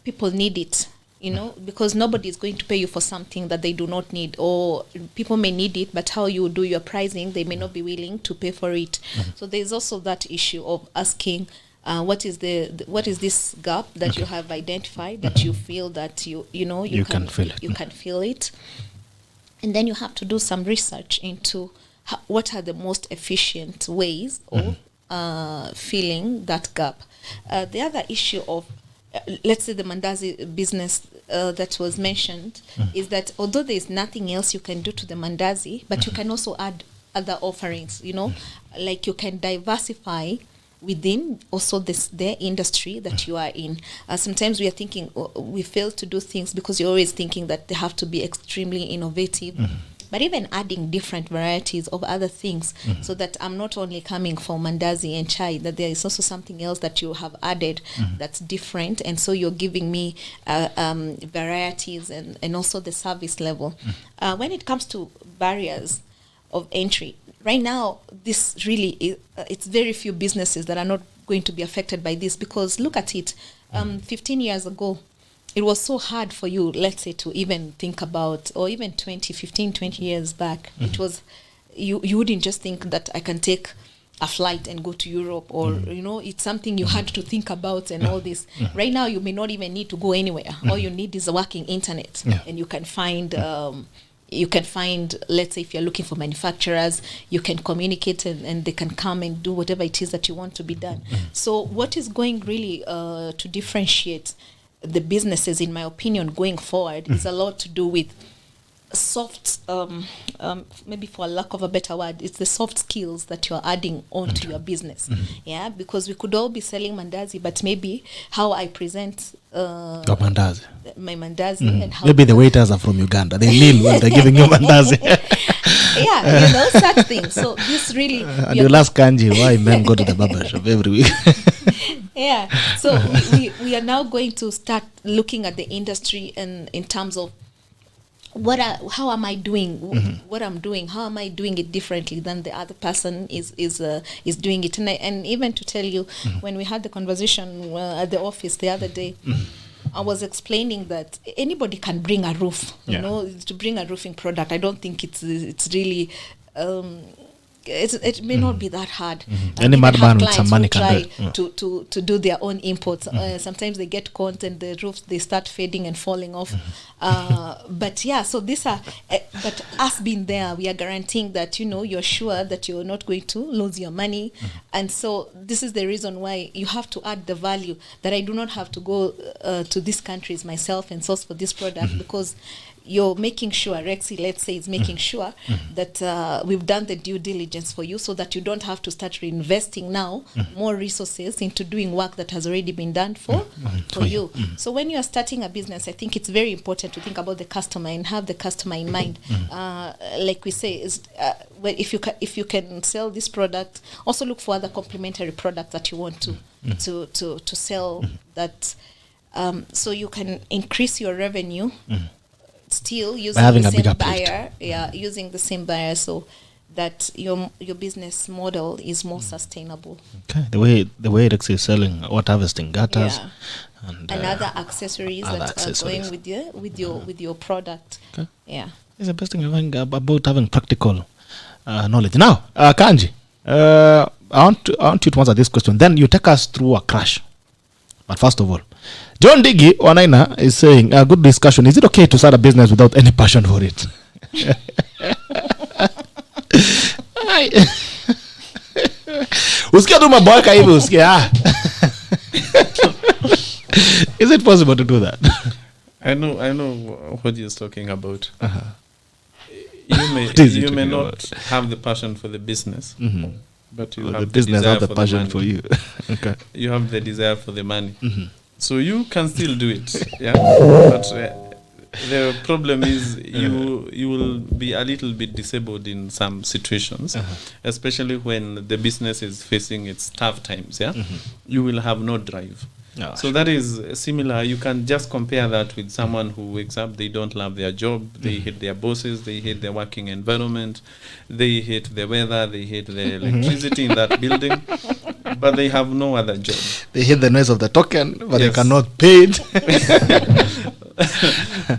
people need it, you know, because nobody is going to pay you for something that they do not need, or people may need it, but how you do your pricing, they may not be willing to pay for it. So there's also that issue of asking, what is this gap that you have identified, that you feel that you can feel it, and then you have to do some research into what are the most efficient ways of filling that gap. The other issue of, let's say, the mandazi business that was mentioned, is that although there is nothing else you can do to the mandazi, but you can also add other offerings, you know, like you can diversify within also the industry that you are in. Sometimes we are thinking, we fail to do things because you're always thinking that they have to be extremely innovative. But even adding different varieties of other things, so that I'm not only coming for mandazi and chai, that there is also something else that you have added that's different, and so you're giving me varieties and also the service level. When it comes to barriers of entry, right now, this really is, it's very few businesses that are not going to be affected by this, because look at it, 15 years ago, it was so hard for you, let's say, to even think about, or even 20 years back, it was, you wouldn't just think that I can take a flight and go to Europe, or, you know, it's something you had to think about and all this. Right now, you may not even need to go anywhere. All you need is a working internet, and you can find, let's say, if you're looking for manufacturers, you can communicate and they can come and do whatever it is that you want to be done. So what is going really to differentiate the businesses, in my opinion, going forward, is a lot to do with soft, maybe for a lack of a better word, it's the soft skills that you're adding onto your business. Yeah, because we could all be selling mandazi, but maybe how I present Your mandazi. my mandazi and how Maybe the waiters are from Uganda. They kneel when they're giving you mandazi. yeah, such things. So this really And you'll ask Kanji why men go to the barber shop every week. yeah. So we are now going to start looking at the industry and in terms of how am I doing what I'm doing? How am I doing it differently than the other person is doing it? And even to tell you, when we had the conversation at the office the other day, I was explaining that anybody can bring a roof. You know, to bring a roofing product, I don't think it's really. It may not be that hard. Any madman with some money can do it. To do their own imports. Sometimes they get caught and the roofs, they start fading and falling off. But yeah, so these are. But us being there, we are guaranteeing that you're sure that you're not going to lose your money, and so this is the reason why you have to add the value that I do not have to go to these countries myself and source for this product because. You're making sure, REXE, let's say, is making sure that we've done the due diligence for you so that you don't have to start reinvesting now more resources into doing work that has already been done for you. So when you are starting a business, I think it's very important to think about the customer and have the customer in mind. Like we say, if you can sell this product, also look for other complementary products that you want to sell that so you can increase your revenue. Still using the same buyer, using the same buyer, so that your business model is more sustainable. Okay, the way REXE is selling what harvesting gutters and other accessories that are going with your product. Okay. Yeah, it's the best thing about having practical knowledge. Now, Kanji, I want you to answer this question. Then you take us through a crash. But first of all, John Diggy Wanaina is saying, a good discussion. Is it okay to start a business without any passion for it? Usikia tu maboka hivi usikia. Is it possible to do that? I know what you're talking about. You may not have the passion for the business. But you have the business have the passion for you. Okay. You have the desire for the money. So you can still do it. Yeah. But the problem is you will be a little bit disabled in some situations, especially when the business is facing its tough times. Yeah. You will have no drive. So that is similar. You can just compare that with someone who wakes up, they don't love their job, they hate their bosses, they hate their working environment, they hate the weather, they hate the electricity in that building, but they have no other job. They hate the noise of the token, but they cannot pay it.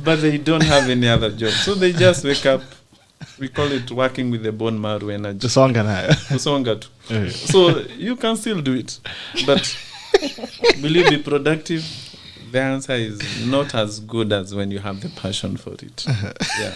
But they don't have any other job. So they just wake up. We call it working with the bone marrow energy. So you can still do it. But will you be productive? The answer is not as good as when you have the passion for it. Yeah.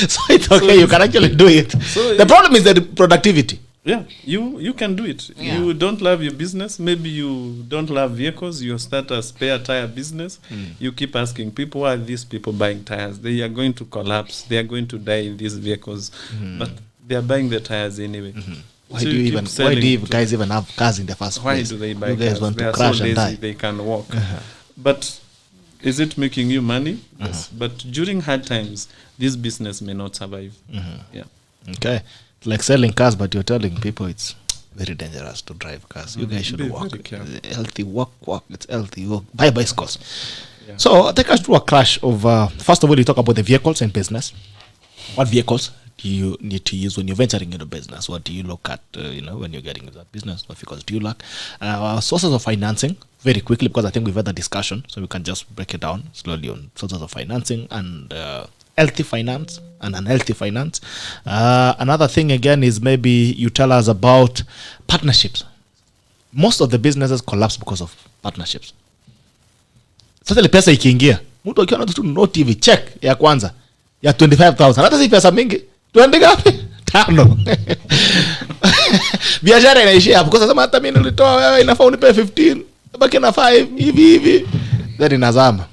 So it's okay, you can actually do it. So the problem is the productivity. Yeah, you can do it. Yeah. You don't love your business. Maybe you don't love vehicles. You start a spare tire business. You keep asking people, why are these people buying tires? They are going to collapse. They are going to die in these vehicles. But they are buying the tires anyway. Why do you guys even have cars in the first place? Why do they buy you guys cars? Want they to are crash so and lazy die. They can walk. But is it making you money? Yes. But during hard times, this business may not survive. Yeah. Okay. It's like selling cars, but you're telling people it's very dangerous to drive cars. You guys should walk. Healthy walk. It's healthy walk. Buy bicycles. Yeah. So take us through a crash of. First of all, you talk about the vehicles in business. What vehicles do you need to use when you're venturing into business? What do you look at? When you're getting into that business, what vehicles do you lack? Sources of financing, very quickly, because I think we've had a discussion, so we can just break it down slowly on sources of financing and healthy finance and unhealthy finance. Another thing again is maybe you tell us about partnerships. Most of the businesses collapse because of partnerships. Sasa ile pesa ikiingia, mtu akiwa anataka kununua TV check ya kwanza ya 25,000, hata si pesa mingi, tuende gapi? 5. Biashara inaishia hapo. Kwa sababu hata mimi nilitoa, wewe inafaa unipe 15, baki na 5 hivi. Then inazama.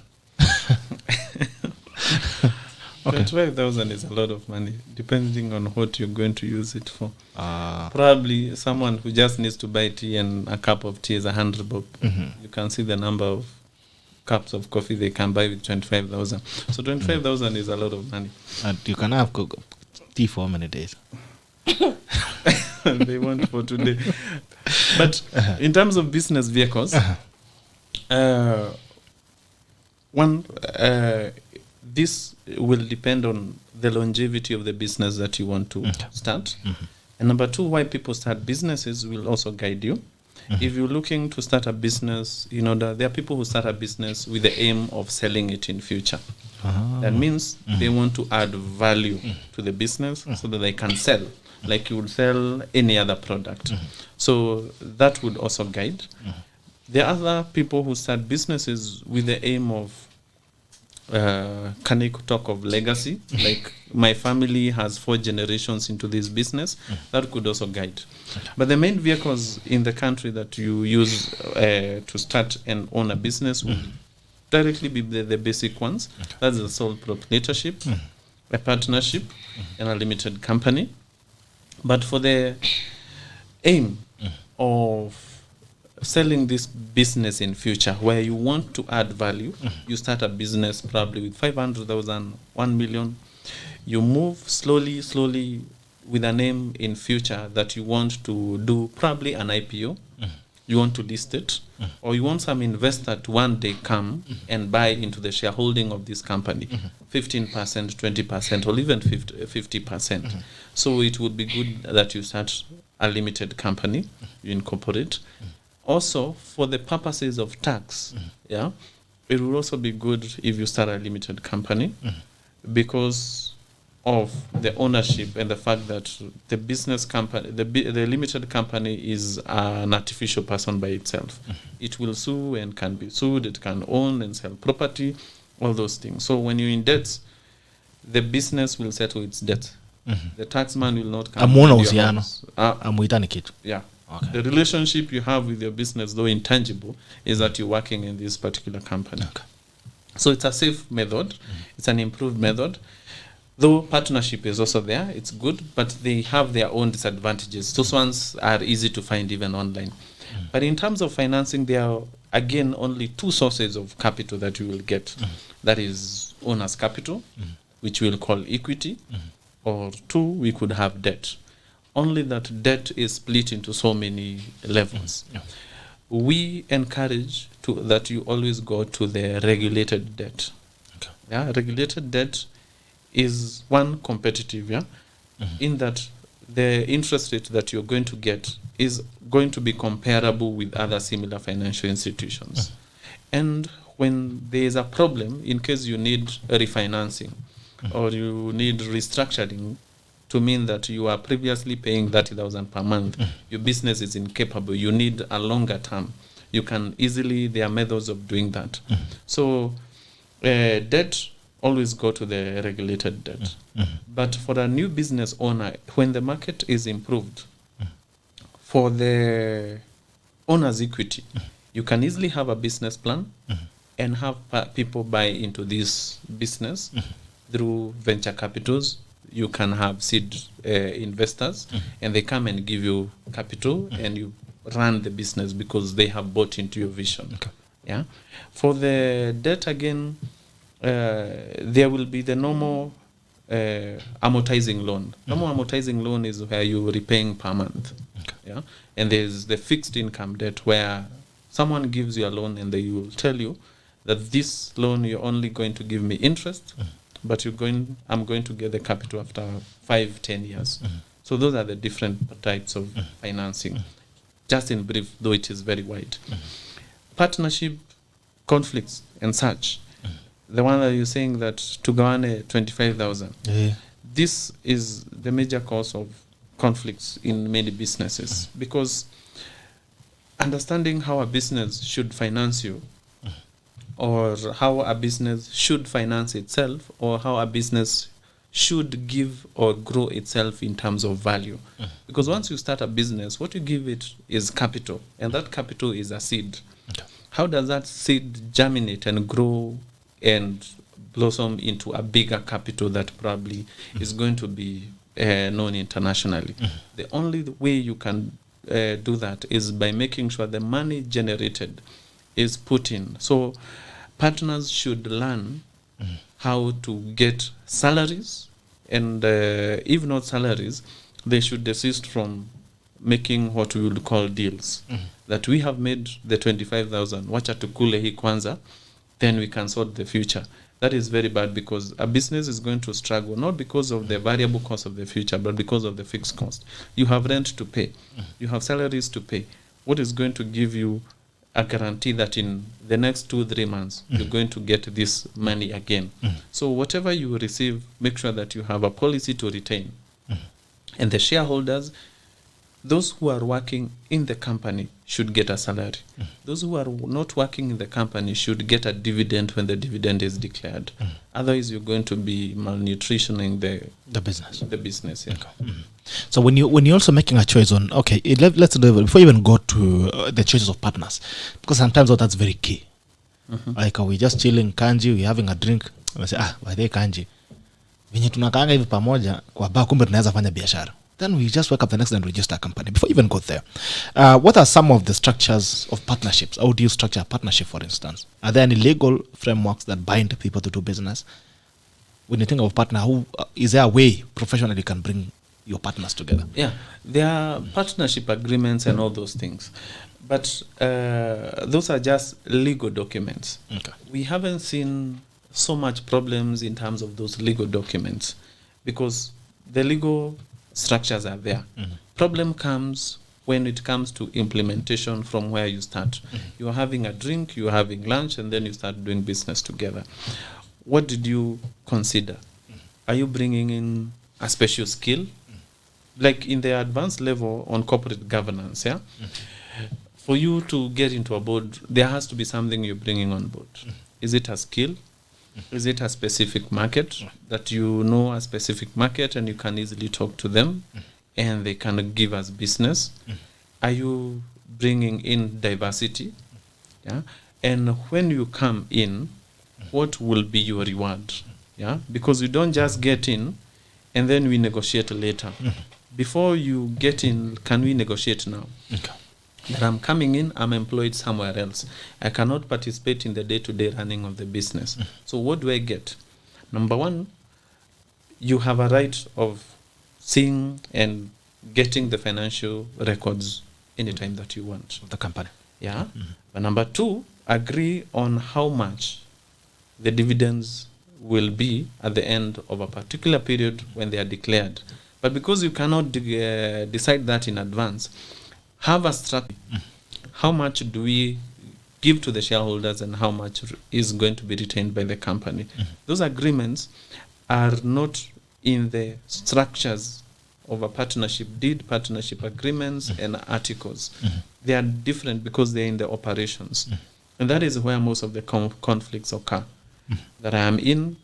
Okay. 25,000 is a lot of money, depending on what you're going to use it for. Ah. Probably someone who just needs to buy tea and a cup of tea is 100 bob. You can see the number of cups of coffee they can buy with 25,000. So 25,000 is a lot of money. And you can have tea for how many days? They want for today. But in terms of business vehicles, this will depend on the longevity of the business that you want to start. And number two, why people start businesses will also guide you. If you're looking to start a business, there are people who start a business with the aim of selling it in future. That means they want to add value to the business so that they can sell, like you would sell any other product. So that would also guide. There are other people who start businesses with the aim of, can I talk of legacy? Like my family has 4 generations into this business. That could also guide. But the main vehicles in the country that you use to start and own a business would directly be the basic ones. That's the sole proprietorship, a partnership, and a limited company. But for the aim of selling this business in future, where you want to add value, you start a business probably with 500,000, 1 million. You move slowly with an aim in future that you want to do probably an IPO. You want to list it, or you want some investor to one day come and buy into the shareholding of this company, 15%, 20%, or even 50%. So it would be good that you start a limited company, you incorporate. Also, for the purposes of tax, it would also be good if you start a limited company, because of the ownership and the fact that the business company, the limited company is an artificial person by itself. It will sue and can be sued, it can own and sell property, all those things. So when you're in debt, the business will settle its debt. The taxman will not come to your house. Yeah. Okay. The relationship you have with your business, though intangible, is that you're working in this particular company. Okay. So it's a safe method. It's an improved method. Though partnership is also there, it's good, but they have their own disadvantages. Those ones are easy to find even online. But in terms of financing, there are, again, only 2 sources of capital that you will get. That is owner's capital, which we'll call equity, or 2, we could have debt. Only that debt is split into so many levels. We encourage that you always go to the regulated debt. Regulated debt is one competitive, in that the interest rate that you're going to get is going to be comparable with other similar financial institutions. And when there is a problem, in case you need refinancing or you need restructuring, to mean that you are previously paying 30,000 per month, your business is incapable, you need a longer term. You can easily, there are methods of doing that. So debt, always go to the regulated debt. But for a new business owner, when the market is improved, for the owner's equity, you can easily have a business plan and have people buy into this business through venture capitals. You can have seed investors, and they come and give you capital, and you run the business because they have bought into your vision. For the debt, again, there will be the normal amortizing loan. Normal amortizing loan is where you're repaying per month. And there's the fixed income debt, where someone gives you a loan and they will tell you that this loan you're only going to give me interest, but I'm going to get the capital after 5-10 years. So those are the different types of financing. Just in brief, though it is very wide. Partnership, conflicts, and such. The one that you're saying that to go on 25,000. This is the major cause of conflicts in many businesses, because understanding how a business should finance you, or how a business should finance itself, or how a business should give or grow itself in terms of value. Because once you start a business, what you give it is capital, and that capital is a seed. How does that seed germinate and grow and blossom into a bigger capital that probably is going to be known internationally. The only way you can do that is by making sure the money generated is put in. So partners should learn how to get salaries, and if not salaries, they should desist from making what we would call deals. That we have made the 25,000, wacha tukule hii kwanza, then we can sort the future. That is very bad, because a business is going to struggle, not because of the variable cost of the future, but because of the fixed cost. You have rent to pay. You have salaries to pay. What is going to give you a guarantee that in the next 2-3 months, you're going to get this money again? So whatever you receive, make sure that you have a policy to retain. And the shareholders, those who are working in the company should get a salary. Those who are not working in the company should get a dividend when the dividend is declared. Otherwise, you're going to be malnutritioning the business. Yeah. Okay. So when you're also making a choice on, okay, let's do it before you even go to the choices of partners, because sometimes that's very key. Like we just chilling kanji, we having a drink, we say by the kanji venye tunakaanga hivi pamoja kwa bar, kumbe tunaweza fanya biashara. Then we just wake up the next day and register a company. Before you even go there, what are some of the structures of partnerships? How do you structure a partnership, for instance? Are there any legal frameworks that bind people to do business? When you think of partner, is there a way professionally you can bring your partners together? Yeah, there are partnership agreements and all those things. But those are just legal documents. Okay. We haven't seen so much problems in terms of those legal documents, because the legal structures are there. Problem comes when it comes to implementation from where you start. You're having a drink, you're having lunch, and then you start doing business together. What did you consider? Are you bringing in a special skill? Like in the advanced level on corporate governance, yeah? For you to get into a board, there has to be something you're bringing on board. Is it a skill? Is it a specific market that you know a specific market and you can easily talk to them and they can give us business? Are you bringing in diversity? Yeah. And when you come in, what will be your reward? Yeah. Because you don't just get in and then we negotiate later. Before you get in, can we negotiate now? Okay. That I'm coming in, I'm employed somewhere else. I cannot participate in the day-to-day running of the business. So what do I get? Number one, you have a right of seeing and getting the financial records anytime that you want. Of the company. Yeah. But number two, agree on how much the dividends will be at the end of a particular period when they are declared. But because you cannot decide that in advance, have a strategy. How much do we give to the shareholders and how much is going to be retained by the company? Those agreements are not in the structures of a partnership deed, partnership agreements and articles. They are different because they're in the operations. And that is where most of the conflicts occur. That I am in,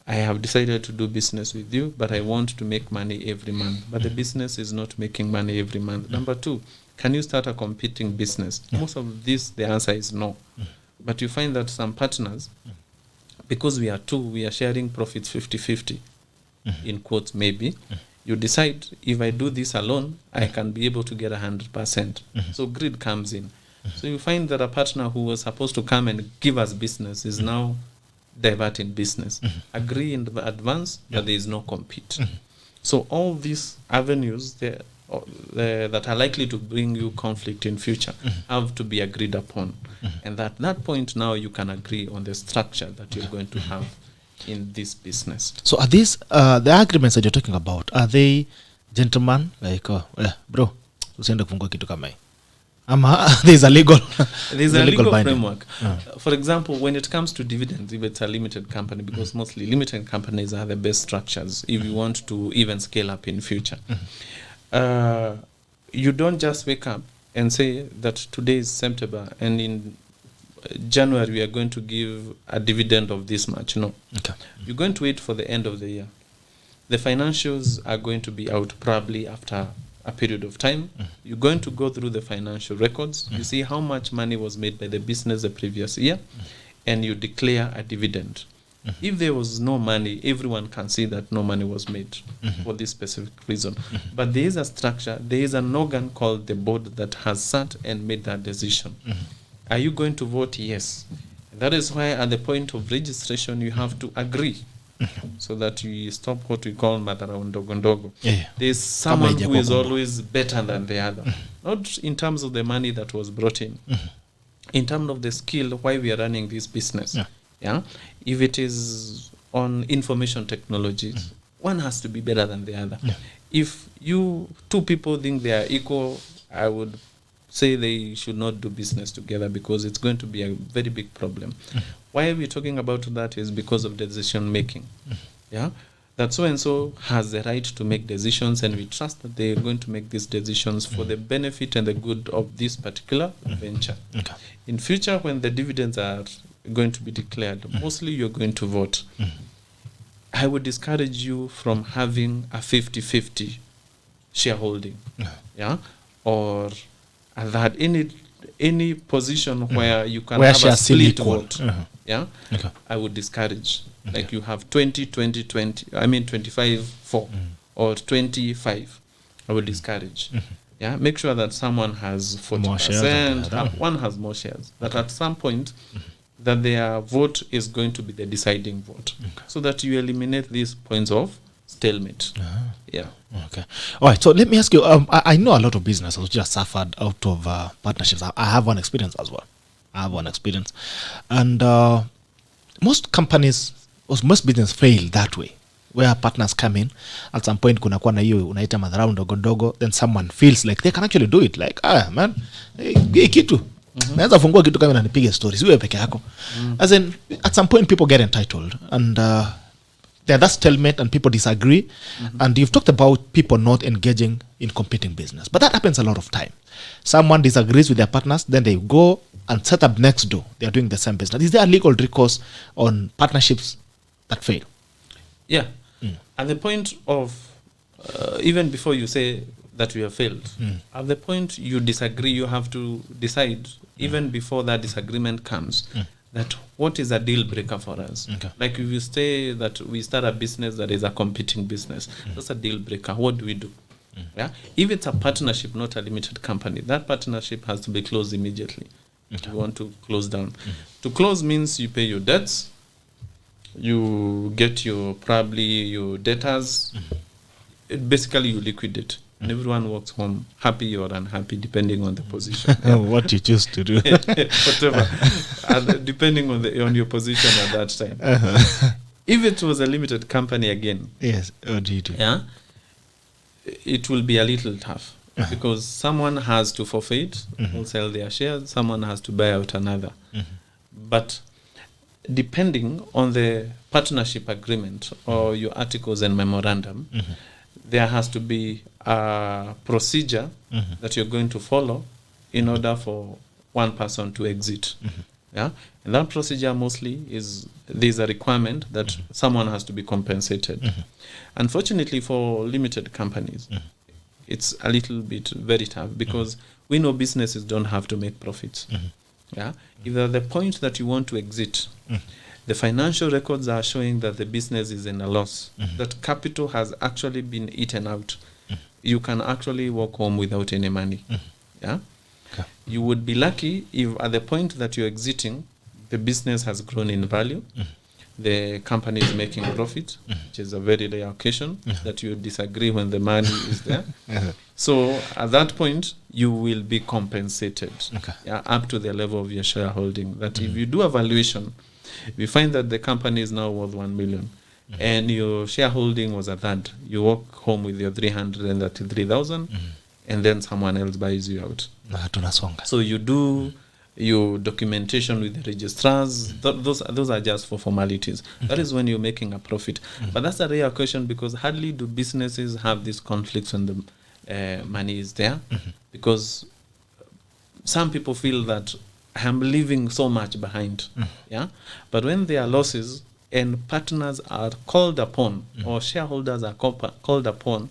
I have decided to do business with you, but I want to make money every month. But the business is not making money every month. Number two, can you start a competing business? Most of this, the answer is no. But you find that some partners, because we are two, we are sharing profits 50-50, in quotes maybe. You decide, if I do this alone, I can be able to get 100%. So greed comes in. So you find that a partner who was supposed to come and give us business is now diverting business. Agree in advance that there is no compete. So all these avenues that are likely to bring you conflict in future have to be agreed upon. And at that point now you can agree on the structure that you're going to have in this business. So are these the agreements that you're talking about, are they gentlemen, like bro usiende kufungua kitu kama hii, ama there's a legal framework? For example, when it comes to dividends, if it's a limited company, because mostly limited companies are the best structures if you want to even scale up in future. You don't just wake up and say that today is September and in January we are going to give a dividend of this much. No. Okay. You're going to wait for the end of the year. The financials are going to be out probably after a period of time. You're going to go through the financial records. You see how much money was made by the business the previous year, and you declare a dividend. If there was no money, everyone can see that no money was made for this specific reason. But there is a structure, there is an organ called the board that has sat and made that decision. Are you going to vote? Yes. That is why at the point of registration, you have to agree so that you stop what we call madharau ndogo ndogo. There's someone who is always better than the other. Not in terms of the money that was brought in terms of the skill, why we are running this business. If it is on information technologies, one has to be better than the other. If two people think they are equal, I would say they should not do business together, because it's going to be a very big problem. Why are we talking about that is because of decision making. That so and so has the right to make decisions, and we trust that they are going to make these decisions for the benefit and the good of this particular venture. In future, when the dividends are going to be declared, mostly you're going to vote. I would discourage you from having a 50-50 shareholding, or that any position where you can have a split vote. I would discourage. Like you have 20, I mean 25-4 or 25. I would discourage. Make sure that someone has 40%, one has more shares. That at some point, that their vote is going to be the deciding vote, so that you eliminate these points of stalemate. Okay. All right. So let me ask you. I know a lot of businesses who just suffered out of partnerships. I have one experience as well. And most companies, or most business fail that way, where partners come in. At some point, kuna kuwa na hiyo unaita madharau ndogo ndogo. Then someone feels like they can actually do it. Like, man, hii kitu. Naweza fungua kitu kama nanipiga stories. Wewe peke yako. As in, at some point, people get entitled. And that's stalemate and people disagree. And you've talked about people not engaging in competing business. But that happens a lot of time. Someone disagrees with their partners, then they go and set up next door. They are doing the same business. Is there a legal recourse on partnerships that fail? At the point of, even before you say that you have failed, at the point you disagree, you have to decide, even before that disagreement comes, that what is a deal breaker for us. Like if you say that we start a business that is a competing business, that's a deal breaker. What do we do? If it's a partnership, not a limited company, that partnership has to be closed immediately. You want to close down. To close means you pay your debts, you get probably your debtors. Basically, you liquidate. And everyone walks home happy or unhappy, depending on the position. What you choose to do. Whatever. Depending on your position at that time. If it was a limited company again, yes, what do you do? It will be a little tough. Because someone has to forfeit or sell their shares, someone has to buy out another. But depending on the partnership agreement or your articles and memorandum, there has to be a procedure that you're going to follow in order for one person to exit. And that procedure mostly is there's a requirement that someone has to be compensated. Unfortunately, for limited companies, it's a little bit very tough, because we know businesses don't have to make profits. If at the point that you want to exit, the financial records are showing that the business is in a loss, that capital has actually been eaten out, you can actually walk home without any money. You would be lucky if at the point that you're exiting, the business has grown in value, the company is making profit, which is a very rare occasion that you disagree when the money is there. So at that point, you will be compensated up to the level of your shareholding. That if you do a valuation, we find that the company is now worth 1 million, and your shareholding was a third, you walk home with your 333,000, and then someone else buys you out. So you do your documentation with the registrars. Those are just for formalities. That is when you're making a profit. But that's a rare question, because hardly do businesses have these conflicts when the money is there, because some people feel that I'm leaving so much behind. But when there are losses and partners are called upon, or shareholders are called upon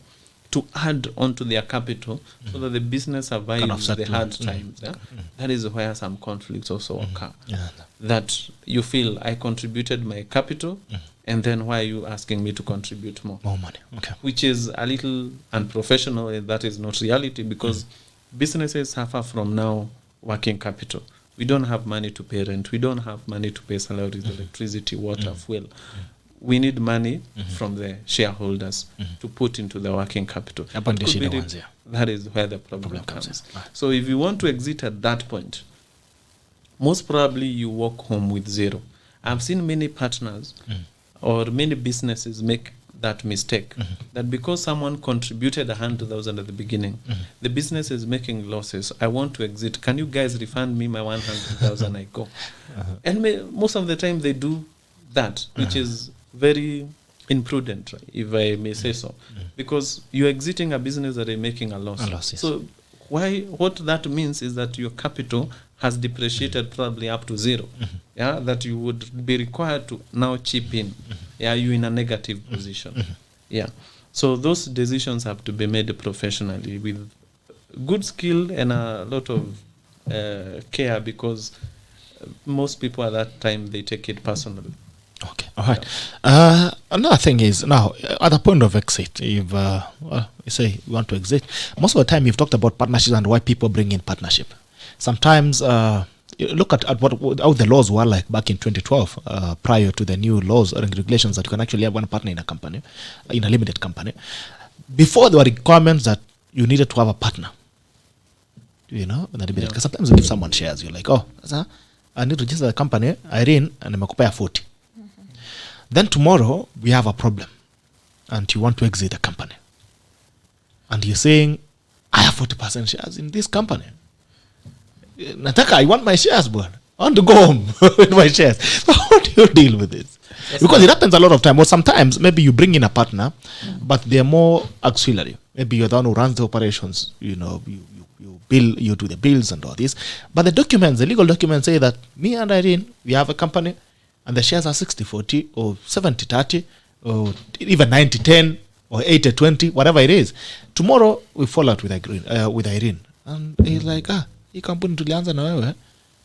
to add onto their capital so that the business survives the hard times. Yeah? That is where some conflicts also occur. Yeah. That you feel I contributed my capital, and then why are you asking me to contribute more? More money. Okay. Which is a little unprofessional, and that is not reality, because businesses suffer from now working capital. We don't have money to pay rent. We don't have money to pay salaries, electricity, water, fuel. We need money from the shareholders to put into the working capital. That is where the problem comes. So if you want to exit at that point, most probably you walk home with zero. I've seen many partners or many businesses make that mistake, that because someone contributed 100,000 at the beginning, the business is making losses. I want to exit. Can you guys refund me my 100,000? I go. And most of the time they do that, which is very imprudent, right, if I may say so, because you're exiting a business that is making a loss. Yes. So what that means is that your capital has depreciated probably up to zero. Yeah, that you would be required to now chip in. Yeah, you're in a negative position. Yeah. So those decisions have to be made professionally with good skill and a lot of care, because most people at that time, they take it personally. Okay, all right. Another thing is, now, at the point of exit, if you say you want to exit, most of the time you've talked about partnerships and why people bring in partnership. Sometimes you look at how the laws were like back in 2012, prior to the new laws or regulations that you can actually have one partner in a company, in a limited company. Before, there were requirements that you needed to have a partner. You know, because sometimes you give someone shares, you're like, oh, I need to register the company, IRENE, and I'm going to pay 40. Then tomorrow, we have a problem, and you want to exit the company. And you're saying, I have 40% shares in this company. Nataka, I want my shares, but I want to go home with my shares. So how do you deal with this? Yes, because it happens a lot of time. Or sometimes, maybe you bring in a partner, but they're more auxiliary. Maybe you're the one who runs the operations, you know, you bill, you do the bills and all this. But the documents, the legal documents say that me and IRENE, we have a company, and the shares are 60-40 or 70-30 or even 90-10 or 80-20, whatever it is. Tomorrow, we fall out with IRENE. And he's like, hii kampuni tulianza na wewe,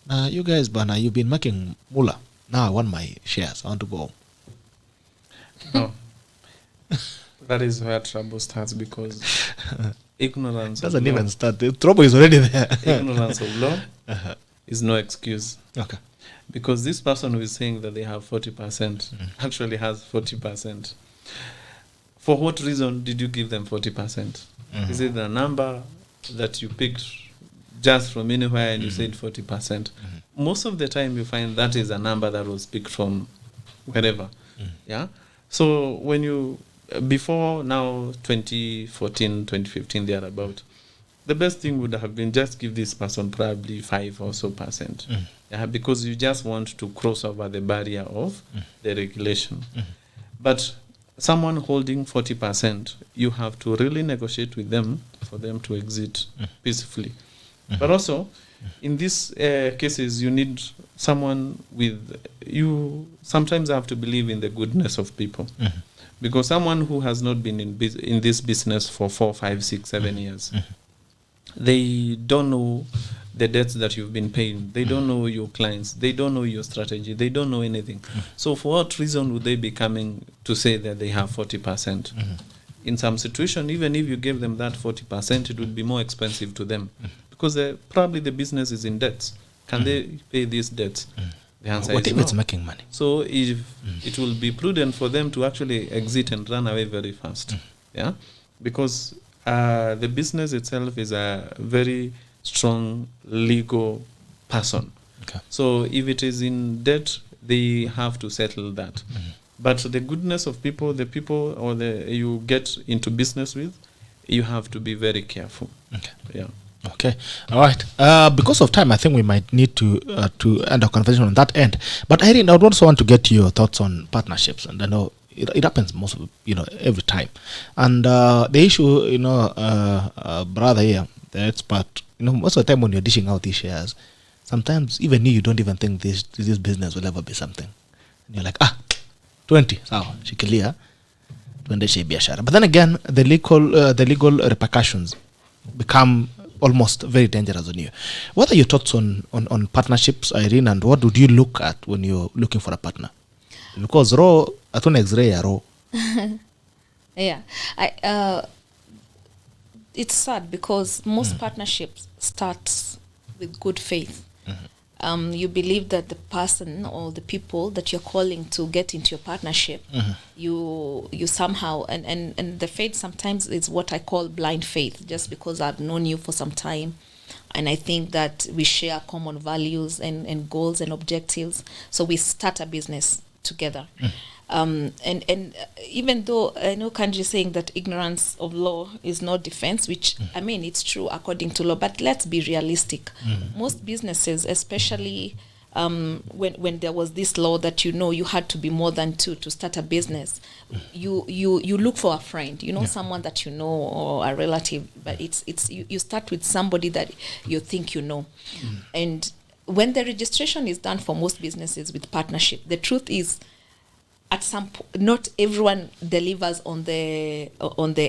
na you guys, bana, you've been making mula. Now I want my shares. I want to go home. No. That is where trouble starts, because ignorance doesn't even start. The trouble is already there. Ignorance of law is no excuse. Okay. Because this person who is saying that they have 40% actually has 40%. For what reason did you give them 40%? Is it the number that you picked just from anywhere and you said 40%? Most of the time you find that is a number that was picked from wherever. Yeah. So when you, before now 2014, 2015, thereabout, the best thing would have been just give this person probably 5 or so percent. Yeah, because you just want to cross over the barrier of the regulation. But someone holding 40%, you have to really negotiate with them for them to exit peacefully. But also, in these cases, you need someone with, you sometimes have to believe in the goodness of people. Because someone who has not been in this business for 4, 5, 6, 7 years, they don't know the debts that you've been paying. They don't know your clients. They don't know your strategy. They don't know anything. So for what reason would they be coming to say that they have 40%? In some situation, even if you gave them that 40%, it would be more expensive to them. Because probably the business is in debts. Can they pay these debts? The answer what is if no. It's making money? So if it will be prudent for them to actually exit and run away very fast. Yeah, because the business itself is a very strong legal person. Okay. So if it is in debt, they have to settle that. But the goodness of people, the people or you get into business with, you have to be very careful. Okay. Yeah. Okay. All right. Because of time, I think we might need to end our conversation on that end. But Irene, I would also want to get your thoughts on partnerships, and I know it happens most of every time. And the issue, brother here, the expert, most of the time when you're dishing out these shares, sometimes even you don't even think this business will ever be something. And you're like, 20, sawa, shikilia. tuendeshe hii biashara. But then again, the legal repercussions become almost very dangerous on you. What are your thoughts on partnerships, Irene, and what would you look at when you're looking for a partner? Because raw atuna X-ray raw. Yeah, it's sad because most partnerships start with good faith. You believe that the person or the people that you're calling to get into your partnership, you somehow, and the faith sometimes is what I call blind faith, just because I've known you for some time and I think that we share common values and goals and objectives, so we start a business together. And even though I know Kanji saying that ignorance of law is no defense, which I mean it's true according to law, but let's be realistic. Most businesses, especially when there was this law that you had to be more than two to start a business, you look for a friend, someone that you know, or a relative, but you start with somebody that you think and when the registration is done for most businesses with partnership, the truth is, at some point, not everyone delivers on the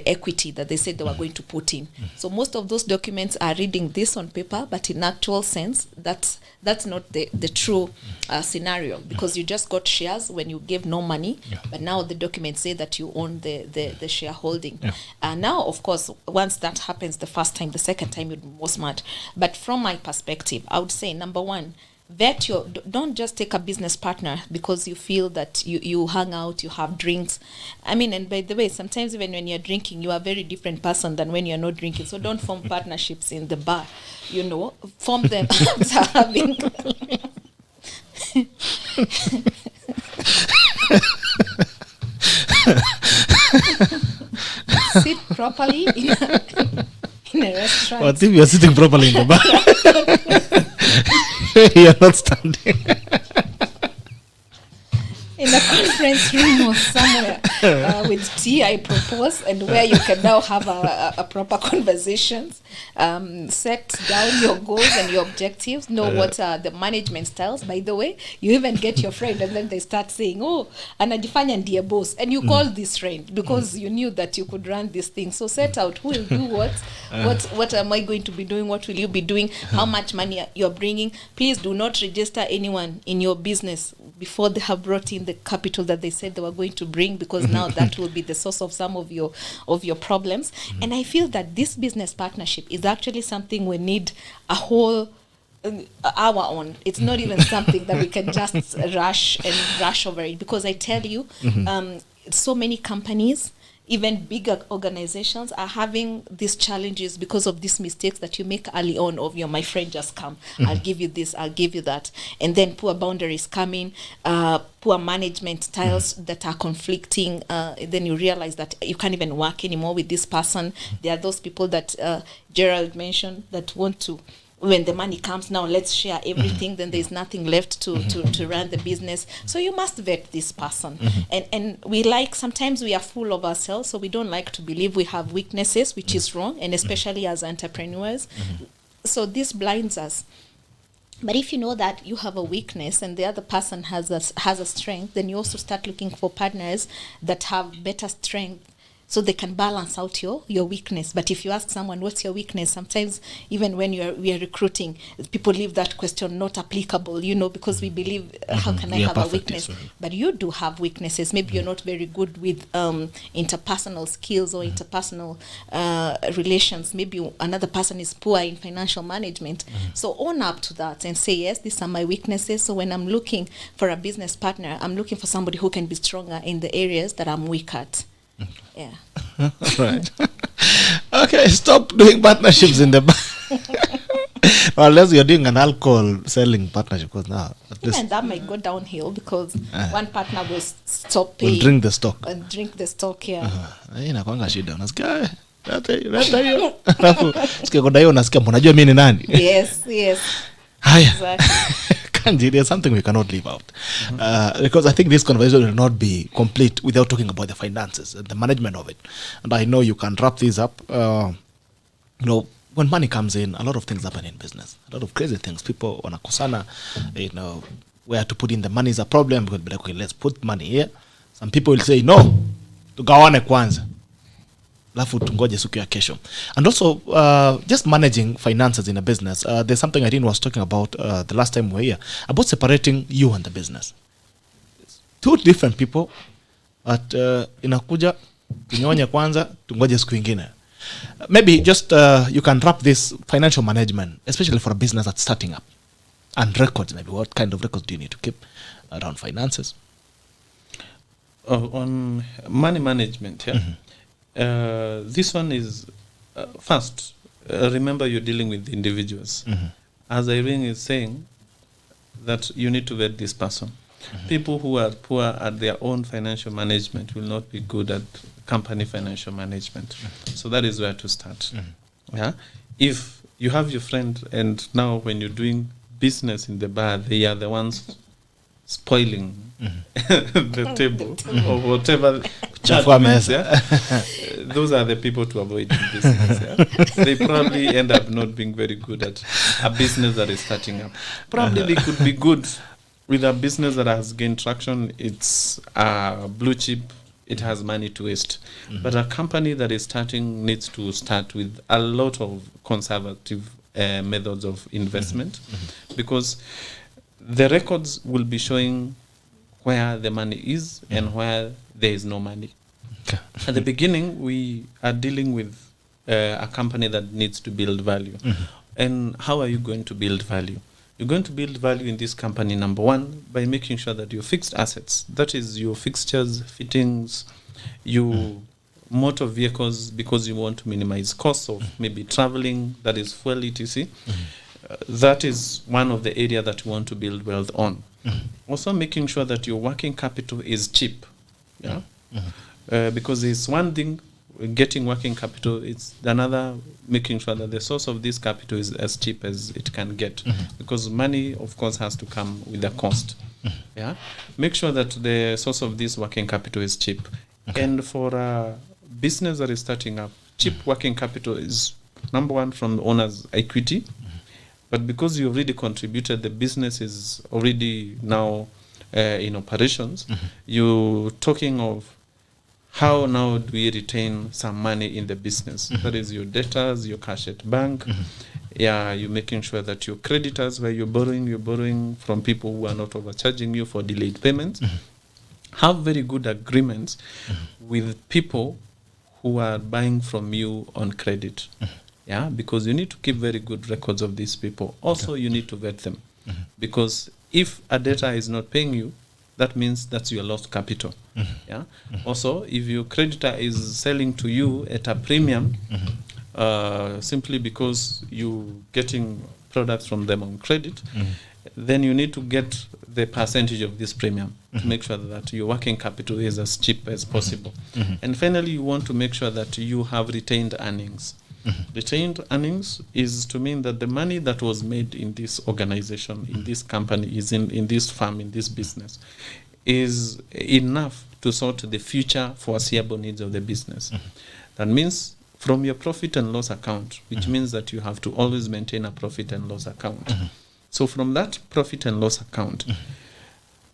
equity that they said they were going to put in. So most of those documents are reading this on paper, but in actual sense, that's not the true scenario, because you just got shares when you gave no money, but now the documents say that you own the shareholding. And now, of course, once that happens the first time, the second time you'd be more smart. But from my perspective, I would say, number one, don't just take a business partner because you feel that you hang out, you have drinks. I mean, and by the way, sometimes even when you're drinking, you are a very different person than when you're not drinking. So don't form partnerships in the bar, form them after having sit properly in a restaurant. What if you're sitting properly in the bar? You're not standing. In a conference room or somewhere with tea, I propose, and where you can now have a proper conversations, set down your goals and your objectives, know what are the management styles. By the way, you even get your friend, and then they start saying, "Oh, anajifanya ndiye boss," and you call this friend because you knew that you could run this thing. So set out who will do what am I going to be doing, what will you be doing, how much money you're bringing. Please do not register anyone in your business before they have brought in the capital that they said they were going to bring, because now that will be the source of some of your problems. And I feel that this business partnership is actually something we need a whole hour on. It's not even something that we can just rush over it, because I tell you, so many companies, even bigger organizations, are having these challenges because of these mistakes that you make early on of my friend just come, I'll give you this, I'll give you that, and then poor boundaries coming, poor management styles that are conflicting, then you realize that you can't even work anymore with this person. There are those people that Gerald mentioned that want to, when the money comes, now let's share everything, then there's nothing left to run the business. So you must vet this person. And sometimes we are full of ourselves, so we don't like to believe we have weaknesses, which is wrong, and especially as entrepreneurs. So this blinds us. But if you know that you have a weakness and the other person has a strength, then you also start looking for partners that have better strength, so they can balance out your weakness. But if you ask someone, what's your weakness? Sometimes even when we are recruiting, people leave that question not applicable, because we believe, how can I have a weakness? But you do have weaknesses. Maybe you're not very good with interpersonal skills or interpersonal relations. Maybe another person is poor in financial management. So own up to that and say, yes, these are my weaknesses. So when I'm looking for a business partner, I'm looking for somebody who can be stronger in the areas that I'm weak at. Yeah. Right. Okay, stop doing partnerships in the or unless you're doing an alcohol selling partnership, because now and that might go downhill because one partner will stop paying, will drink the stock and drink the stock. Yeah. Inakwanga shida, unasikia leta hiyo sikia kodai, unasikia mnajua mimi ni nani? Yes. Haya. Exactly. Kanji, there's something we cannot leave out, because I think this conversation will not be complete without talking about the finances and the management of it. And I know you can wrap this up. When money comes in, a lot of things happen in business. A lot of crazy things. People wanakosana, where to put in the money is a problem. Because be like, okay, let's put money here. Some people will say, no, tugawane kwanza alafu tungoje siku ya kesho. And also just managing finances in a business, there's something Irene was talking about the last time we were here about separating you and the business. Two different people, but inakuja tunyonye kwanza tungoje siku ingine. Maybe just you can wrap this financial management, especially for a business that's starting up, and records. Maybe what kind of records do you need to keep around finances? On money management, yeah. This one is first. Remember, you're dealing with individuals. As Irene is saying, that you need to vet this person. People who are poor at their own financial management will not be good at company financial management. So that is where to start. Yeah. If you have your friend, and now when you're doing business in the bar, they are the ones spoiling the table or whatever chat means, yeah? Those are the people to avoid in business. Yeah? They probably end up not being very good at a business that is starting up. Probably they could be good with a business that has gained traction. It's a blue chip. It has money to waste. But a company that is starting needs to start with a lot of conservative methods of investment, because the records will be showing where the money is and where there is no money. Okay. At the beginning, we are dealing with a company that needs to build value. And how are you going to build value? You're going to build value in this company, number one, by making sure that your fixed assets, that is your fixtures, fittings, your motor vehicles, because you want to minimize costs of maybe traveling, that is fuel, etc. That is one of the areas that you want to build wealth on. Also making sure that your working capital is cheap. Yeah? Because it's one thing getting working capital, it's another making sure that the source of this capital is as cheap as it can get. Because money, of course, has to come with a cost. Yeah? Make sure that the source of this working capital is cheap. And for a business that is starting up, cheap working capital is number one from the owner's equity. But because you already contributed, the business is already now in operations, you're talking of how now do we retain some money in the business? That is your debtors, your cash at bank. Yeah, you're making sure that your creditors, where you're borrowing from people who are not overcharging you for delayed payments. Have very good agreements with people who are buying from you on credit. Yeah, because you need to keep very good records of these people. Also, you need to vet them. Because if a debtor is not paying you, that means that's your lost capital. Yeah. Also, if your creditor is selling to you at a premium, simply because you're getting products from them on credit, then you need to get the percentage of this premium to make sure that your working capital is as cheap as possible. And finally, you want to make sure that you have retained earnings. Retained earnings is to mean that the money that was made in this organization, in this company, is in this firm, in this business, is enough to sort the future foreseeable needs of the business. That means from your profit and loss account, which means that you have to always maintain a profit and loss account. So from that profit and loss account,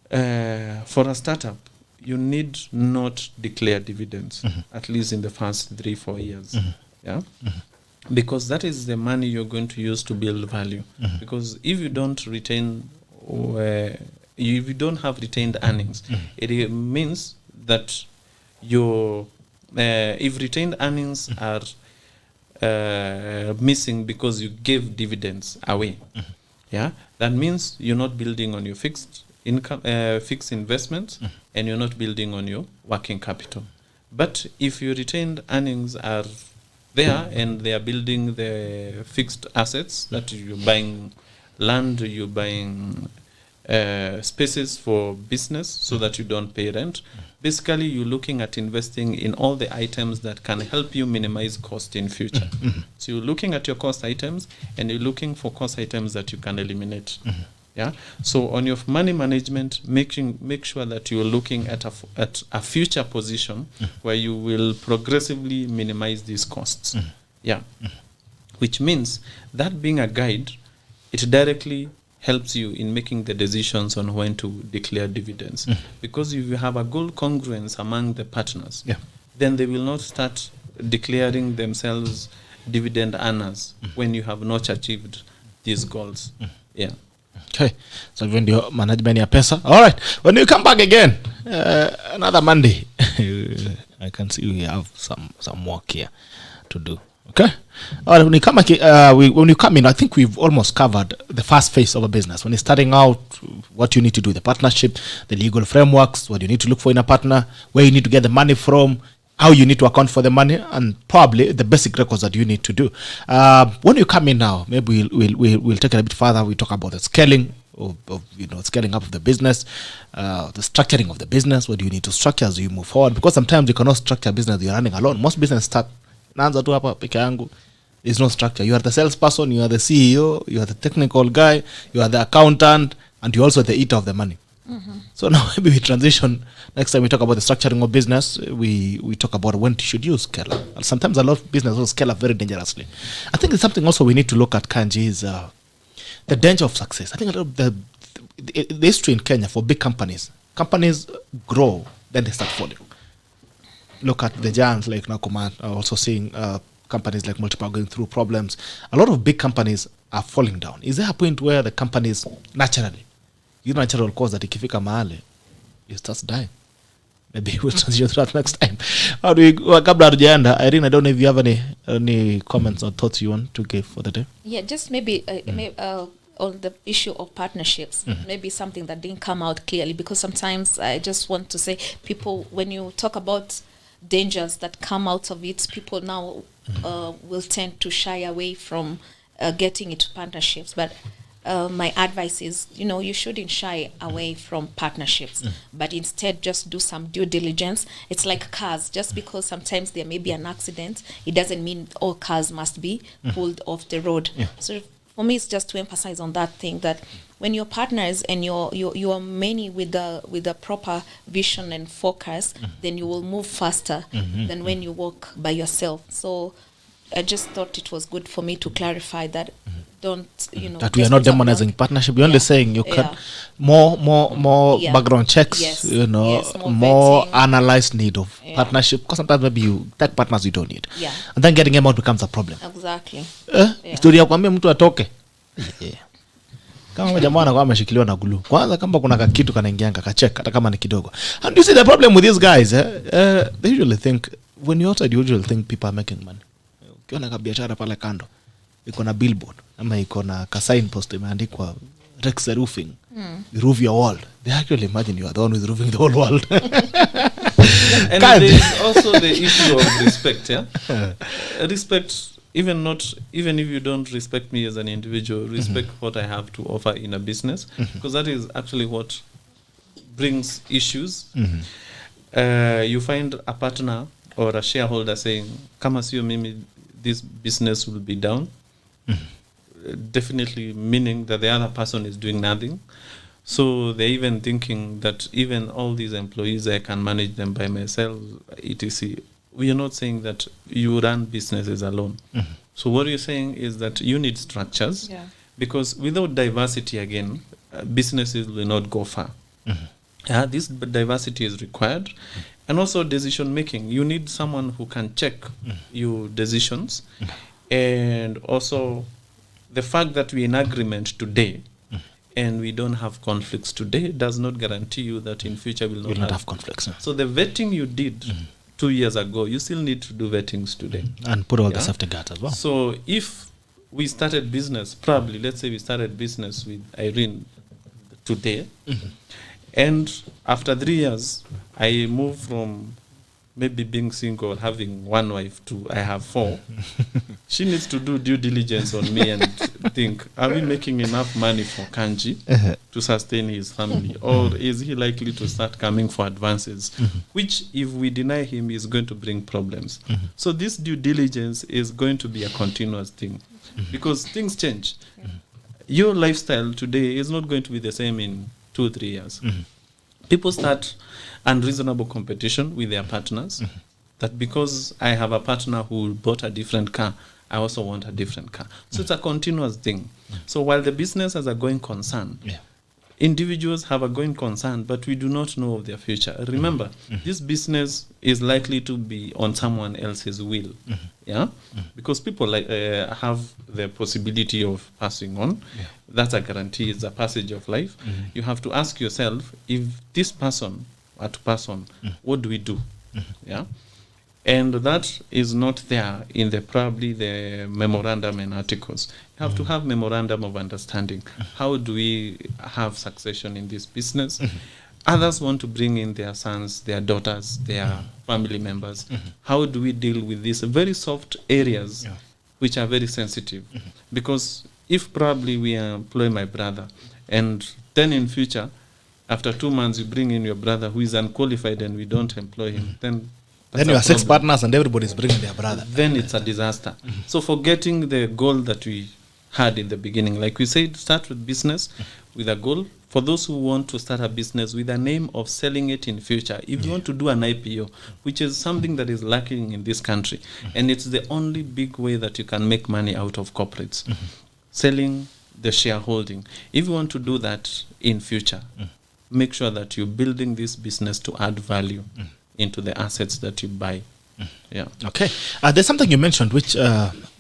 for a startup, you need not declare dividends, at least in the first 3-4 years. Yeah, because that is the money you're going to use to build value. Because if you don't retain, if you don't have retained earnings, it means that your if retained earnings are missing because you gave dividends away, yeah, that means you're not building on your fixed income, fixed investments, and you're not building on your working capital. But if your retained earnings are there and they are building the fixed assets, that you're buying land, you're buying spaces for business so that you don't pay rent. Basically, you're looking at investing in all the items that can help you minimize cost in future. So you're looking at your cost items and you're looking for cost items that you can eliminate. Yeah. So on your money management, make sure that you're looking at a future position where you will progressively minimize these costs. Yeah. Which means that being a guide, it directly helps you in making the decisions on when to declare dividends. Because if you have a goal congruence among the partners, then they will not start declaring themselves dividend earners when you have not achieved these goals. Yeah. Okay, so even the management ya pesa. All right, when you come back again, another Monday, I can see we have some work here to do. Okay, all right. When you come back, when you come in, I think we've almost covered the first phase of a business. When you're starting out, what you need to do, the partnership, the legal frameworks, what you need to look for in a partner, where you need to get the money from, how you need to account for the money, and probably the basic records that you need to do. When you come in now, maybe we'll take it a bit further. We talk about the scaling of scaling up of the business, the structuring of the business. What do you need to structure as you move forward? Because sometimes you cannot structure business you're running alone. Most business start naanza tu hapa peke yangu. There's no structure. You are the salesperson, you are the CEO, you are the technical guy, you are the accountant, and you also the eater of the money. So now maybe we transition. Next time we talk about the structuring of business, we talk about when should you scale up. And sometimes a lot of business will scale up very dangerously. I think it's something also we need to look at, Kanji, is the danger of success. I think a lot of the history in Kenya for big companies grow, then they start falling. Look at the giants like Nakumatt, also seeing companies like Multipower going through problems. A lot of big companies are falling down. Is there a point where the companies naturally, natural cause that ikifika mahali, it starts dying? Maybe we'll transition to that next time. How do we, kabla hatujaenda, Irene, I don't know if you have any comments or thoughts you want to give for the day. Yeah, just maybe on the issue of partnerships, maybe something that didn't come out clearly, because sometimes I just want to say, people, when you talk about dangers that come out of it, people now will tend to shy away from getting into partnerships. But my advice is, you shouldn't shy away from partnerships, but instead just do some due diligence. It's like cars. Just because sometimes there may be an accident, it doesn't mean all cars must be pulled off the road. So for me, it's just to emphasize on that thing, that when you're partners and you are many with the proper vision and focus, then you will move faster than when you walk by yourself. So I just thought it was good for me to clarify that. Don't, that we are not demonizing partnership. We're only saying you can more background checks, more vetting. analyzed need of partnership, because sometimes maybe you take partners you don't need, and then getting them out becomes a problem. Exactly. Historia kuambia mtu atoke kama jamaa anakuwa ameshikiliwa na glue, kwanza kama kuna kitu kanaingianga kacheka hata kama ni kidogo. And you see the problem with these guys, they usually think when you're outside, you usually think people are making money. Ukiona ka biashara pale kando iko na billboard ama iko na ka sign post imeandikwa REXE roofing, roof your world, they actually imagine you are the one who's roofing the whole world. And there is also the issue of respect. Respect, even if you don't respect me as an individual, respect what I have to offer in a business, because that is actually what brings issues. You find a partner or a shareholder saying, kama sio mimi, this business will be down. Definitely meaning that the other person is doing nothing. So they're even thinking that even all these employees, I can manage them by myself, etc. We are not saying that you run businesses alone. So what you're saying is that you need structures, because without diversity, again, businesses will not go far. This diversity is required. And also decision making. You need someone who can check your decisions. And also the fact that we're in agreement today and we don't have conflicts today does not guarantee you that in future we'll not have conflicts. So the vetting you did 2 years ago, you still need to do vettings today. And put all the safety guards as well. So if we started business, probably, let's say we started business with Irene today, and after 3 years, I move from maybe being single, having one wife, to I have 4. She needs to do due diligence on me and think, are we making enough money for Kanji to sustain his family? Or is he likely to start coming for advances, which if we deny him is going to bring problems. So this due diligence is going to be a continuous thing, because things change. Your lifestyle today is not going to be the same in 2-3 years. People start unreasonable competition with their partners, that because I have a partner who bought a different car, I also want a different car. So it's a continuous thing. So while the business has a going concern, individuals have a going concern, but we do not know of their future. Remember, this business is likely to be on someone else's will, because people have the possibility of passing on. That's a guarantee. It's a passage of life. You have to ask yourself, if this person were to pass on, what do we do? And that is not there in probably the memorandum and articles. You have to have memorandum of understanding. How do we have succession in this business? Others want to bring in their sons, their daughters, their family members. How do we deal with these very soft areas which are very sensitive? Because if probably we employ my brother, and then in future, after 2 months, you bring in your brother who is unqualified and we don't employ him, then you are 6 partners and everybody's bringing their brother. Then it's a disaster. So forgetting the goal that we had in the beginning, like we said, start with business with a goal. For those who want to start a business with a name of selling it in future, if you want to do an IPO, which is something that is lacking in this country, and it's the only big way that you can make money out of corporates, selling the shareholding. If you want to do that in future, make sure that you're building this business to add value into the assets that you buy. Okay. There's something you mentioned which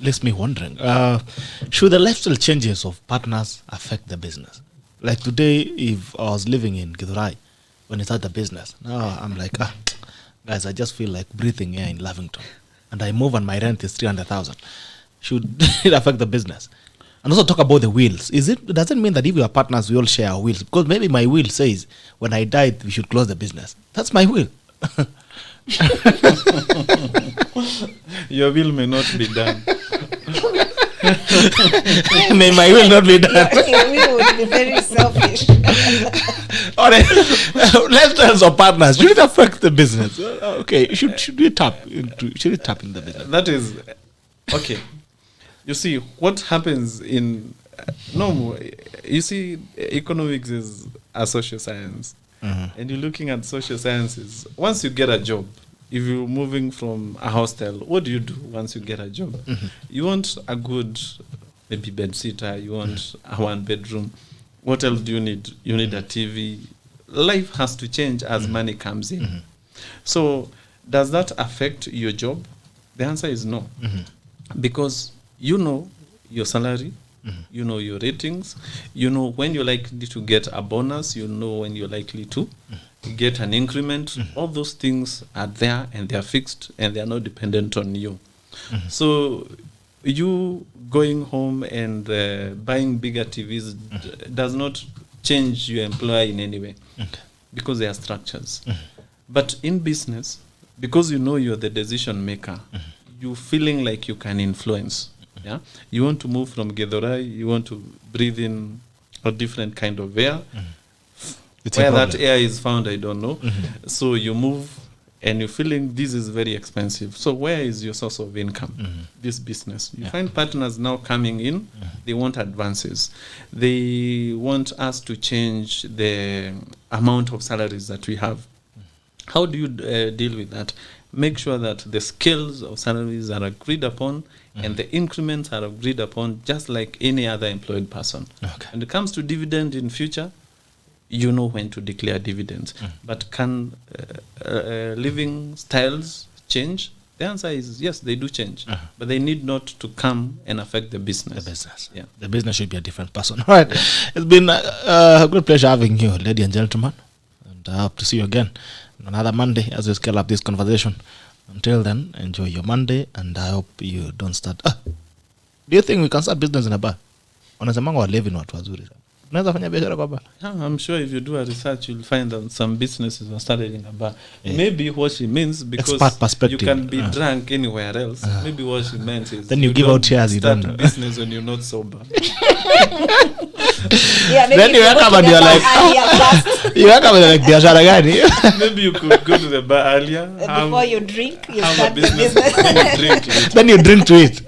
leaves me wondering. Should the lifestyle changes of partners affect the business? Like today, if I was living in Githurai when I started the business, now I'm like, guys, I just feel like breathing air in Lavington. And I move and my rent is 300,000. Should it affect the business? And also talk about the wills. Does it mean that if we are partners, we all share our wills? Because maybe my will says when I died, we should close the business. That's my will. Your will may not be done. May my will not be done. Your will would be very selfish. All right. Lifestyles of partners, should it affect the business? Okay, should we tap into the business? That is okay. You see what happens in you see, economics is a social science. And you're looking at social sciences. Once you get a job, if you're moving from a hostel, what do you do once you get a job? You want a good, maybe bed sitter, you want a 1-bedroom. What else do you need? You need a TV. Life has to change as money comes in. So does that affect your job? The answer is no. Because you know your salary, you know your ratings, you know when you're likely to get a bonus, you know when you're likely to get an increment. All those things are there and they're fixed and they're not dependent on you. So you going home and buying bigger TVs does not change your employer in any way, because they are structures. But in business, because you know you're the decision maker, you're feeling like you can influence. You want to move from Githurai, you want to breathe in a different kind of air. Where that air is found, I don't know. So you move and you're feeling this is very expensive. So where is your source of income? This business. You find partners now coming in, they want advances. They want us to change the amount of salaries that we have. How do you deal with that? Make sure that the scales of salaries are agreed upon and the increments are agreed upon, just like any other employed person. When it comes to dividend in future, you know when to declare dividends. But can living styles change? The answer is yes, they do change. But they need not to come and affect the business. The business. The business should be a different person. All right. It's been a good pleasure having you, ladies and gentlemen. And I hope to see you again on another Monday as we scale up this conversation. Until then, enjoy your Monday, and I hope you don't start. Do you think we can start business in a bar? Wanasemanga walevi ni watu wazuri sana. Unaweza fanya biashara kwa bar? I'm sure if you do a research, you'll find that some businesses are started in a bar. Maybe what she means, because you can be drunk anywhere else. Maybe what she meant is then you give out shares. You don't business when you're not sober. Then you wake up and you're like, you wake up and you're like, biashara gani? Maybe you could go to the bar earlier. Before you drink, you have start a business. Then you drink to it.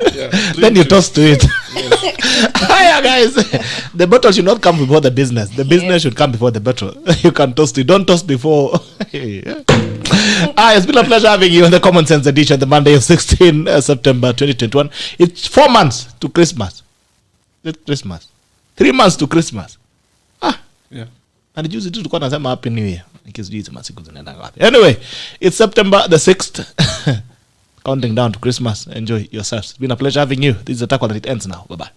Then you toast to it. Hiya, guys. The bottle should not come before the business. The business should come before the bottle. You can toast it. Don't toast before. It's been a pleasure having you on the Common Sense edition, the Monday of 16 September 2021. It's 4 months to Christmas. Christmas. 3 months to Christmas. Yeah. And juzi tu tulikuwa nasema happy new year. Nikizijui hizo masiku zinaenda ngapi. Anyway, it's September the 6th. Counting down to Christmas. Enjoy yourselves. It's been a pleasure having you. This is the Tackle that it ends now. Bye-bye.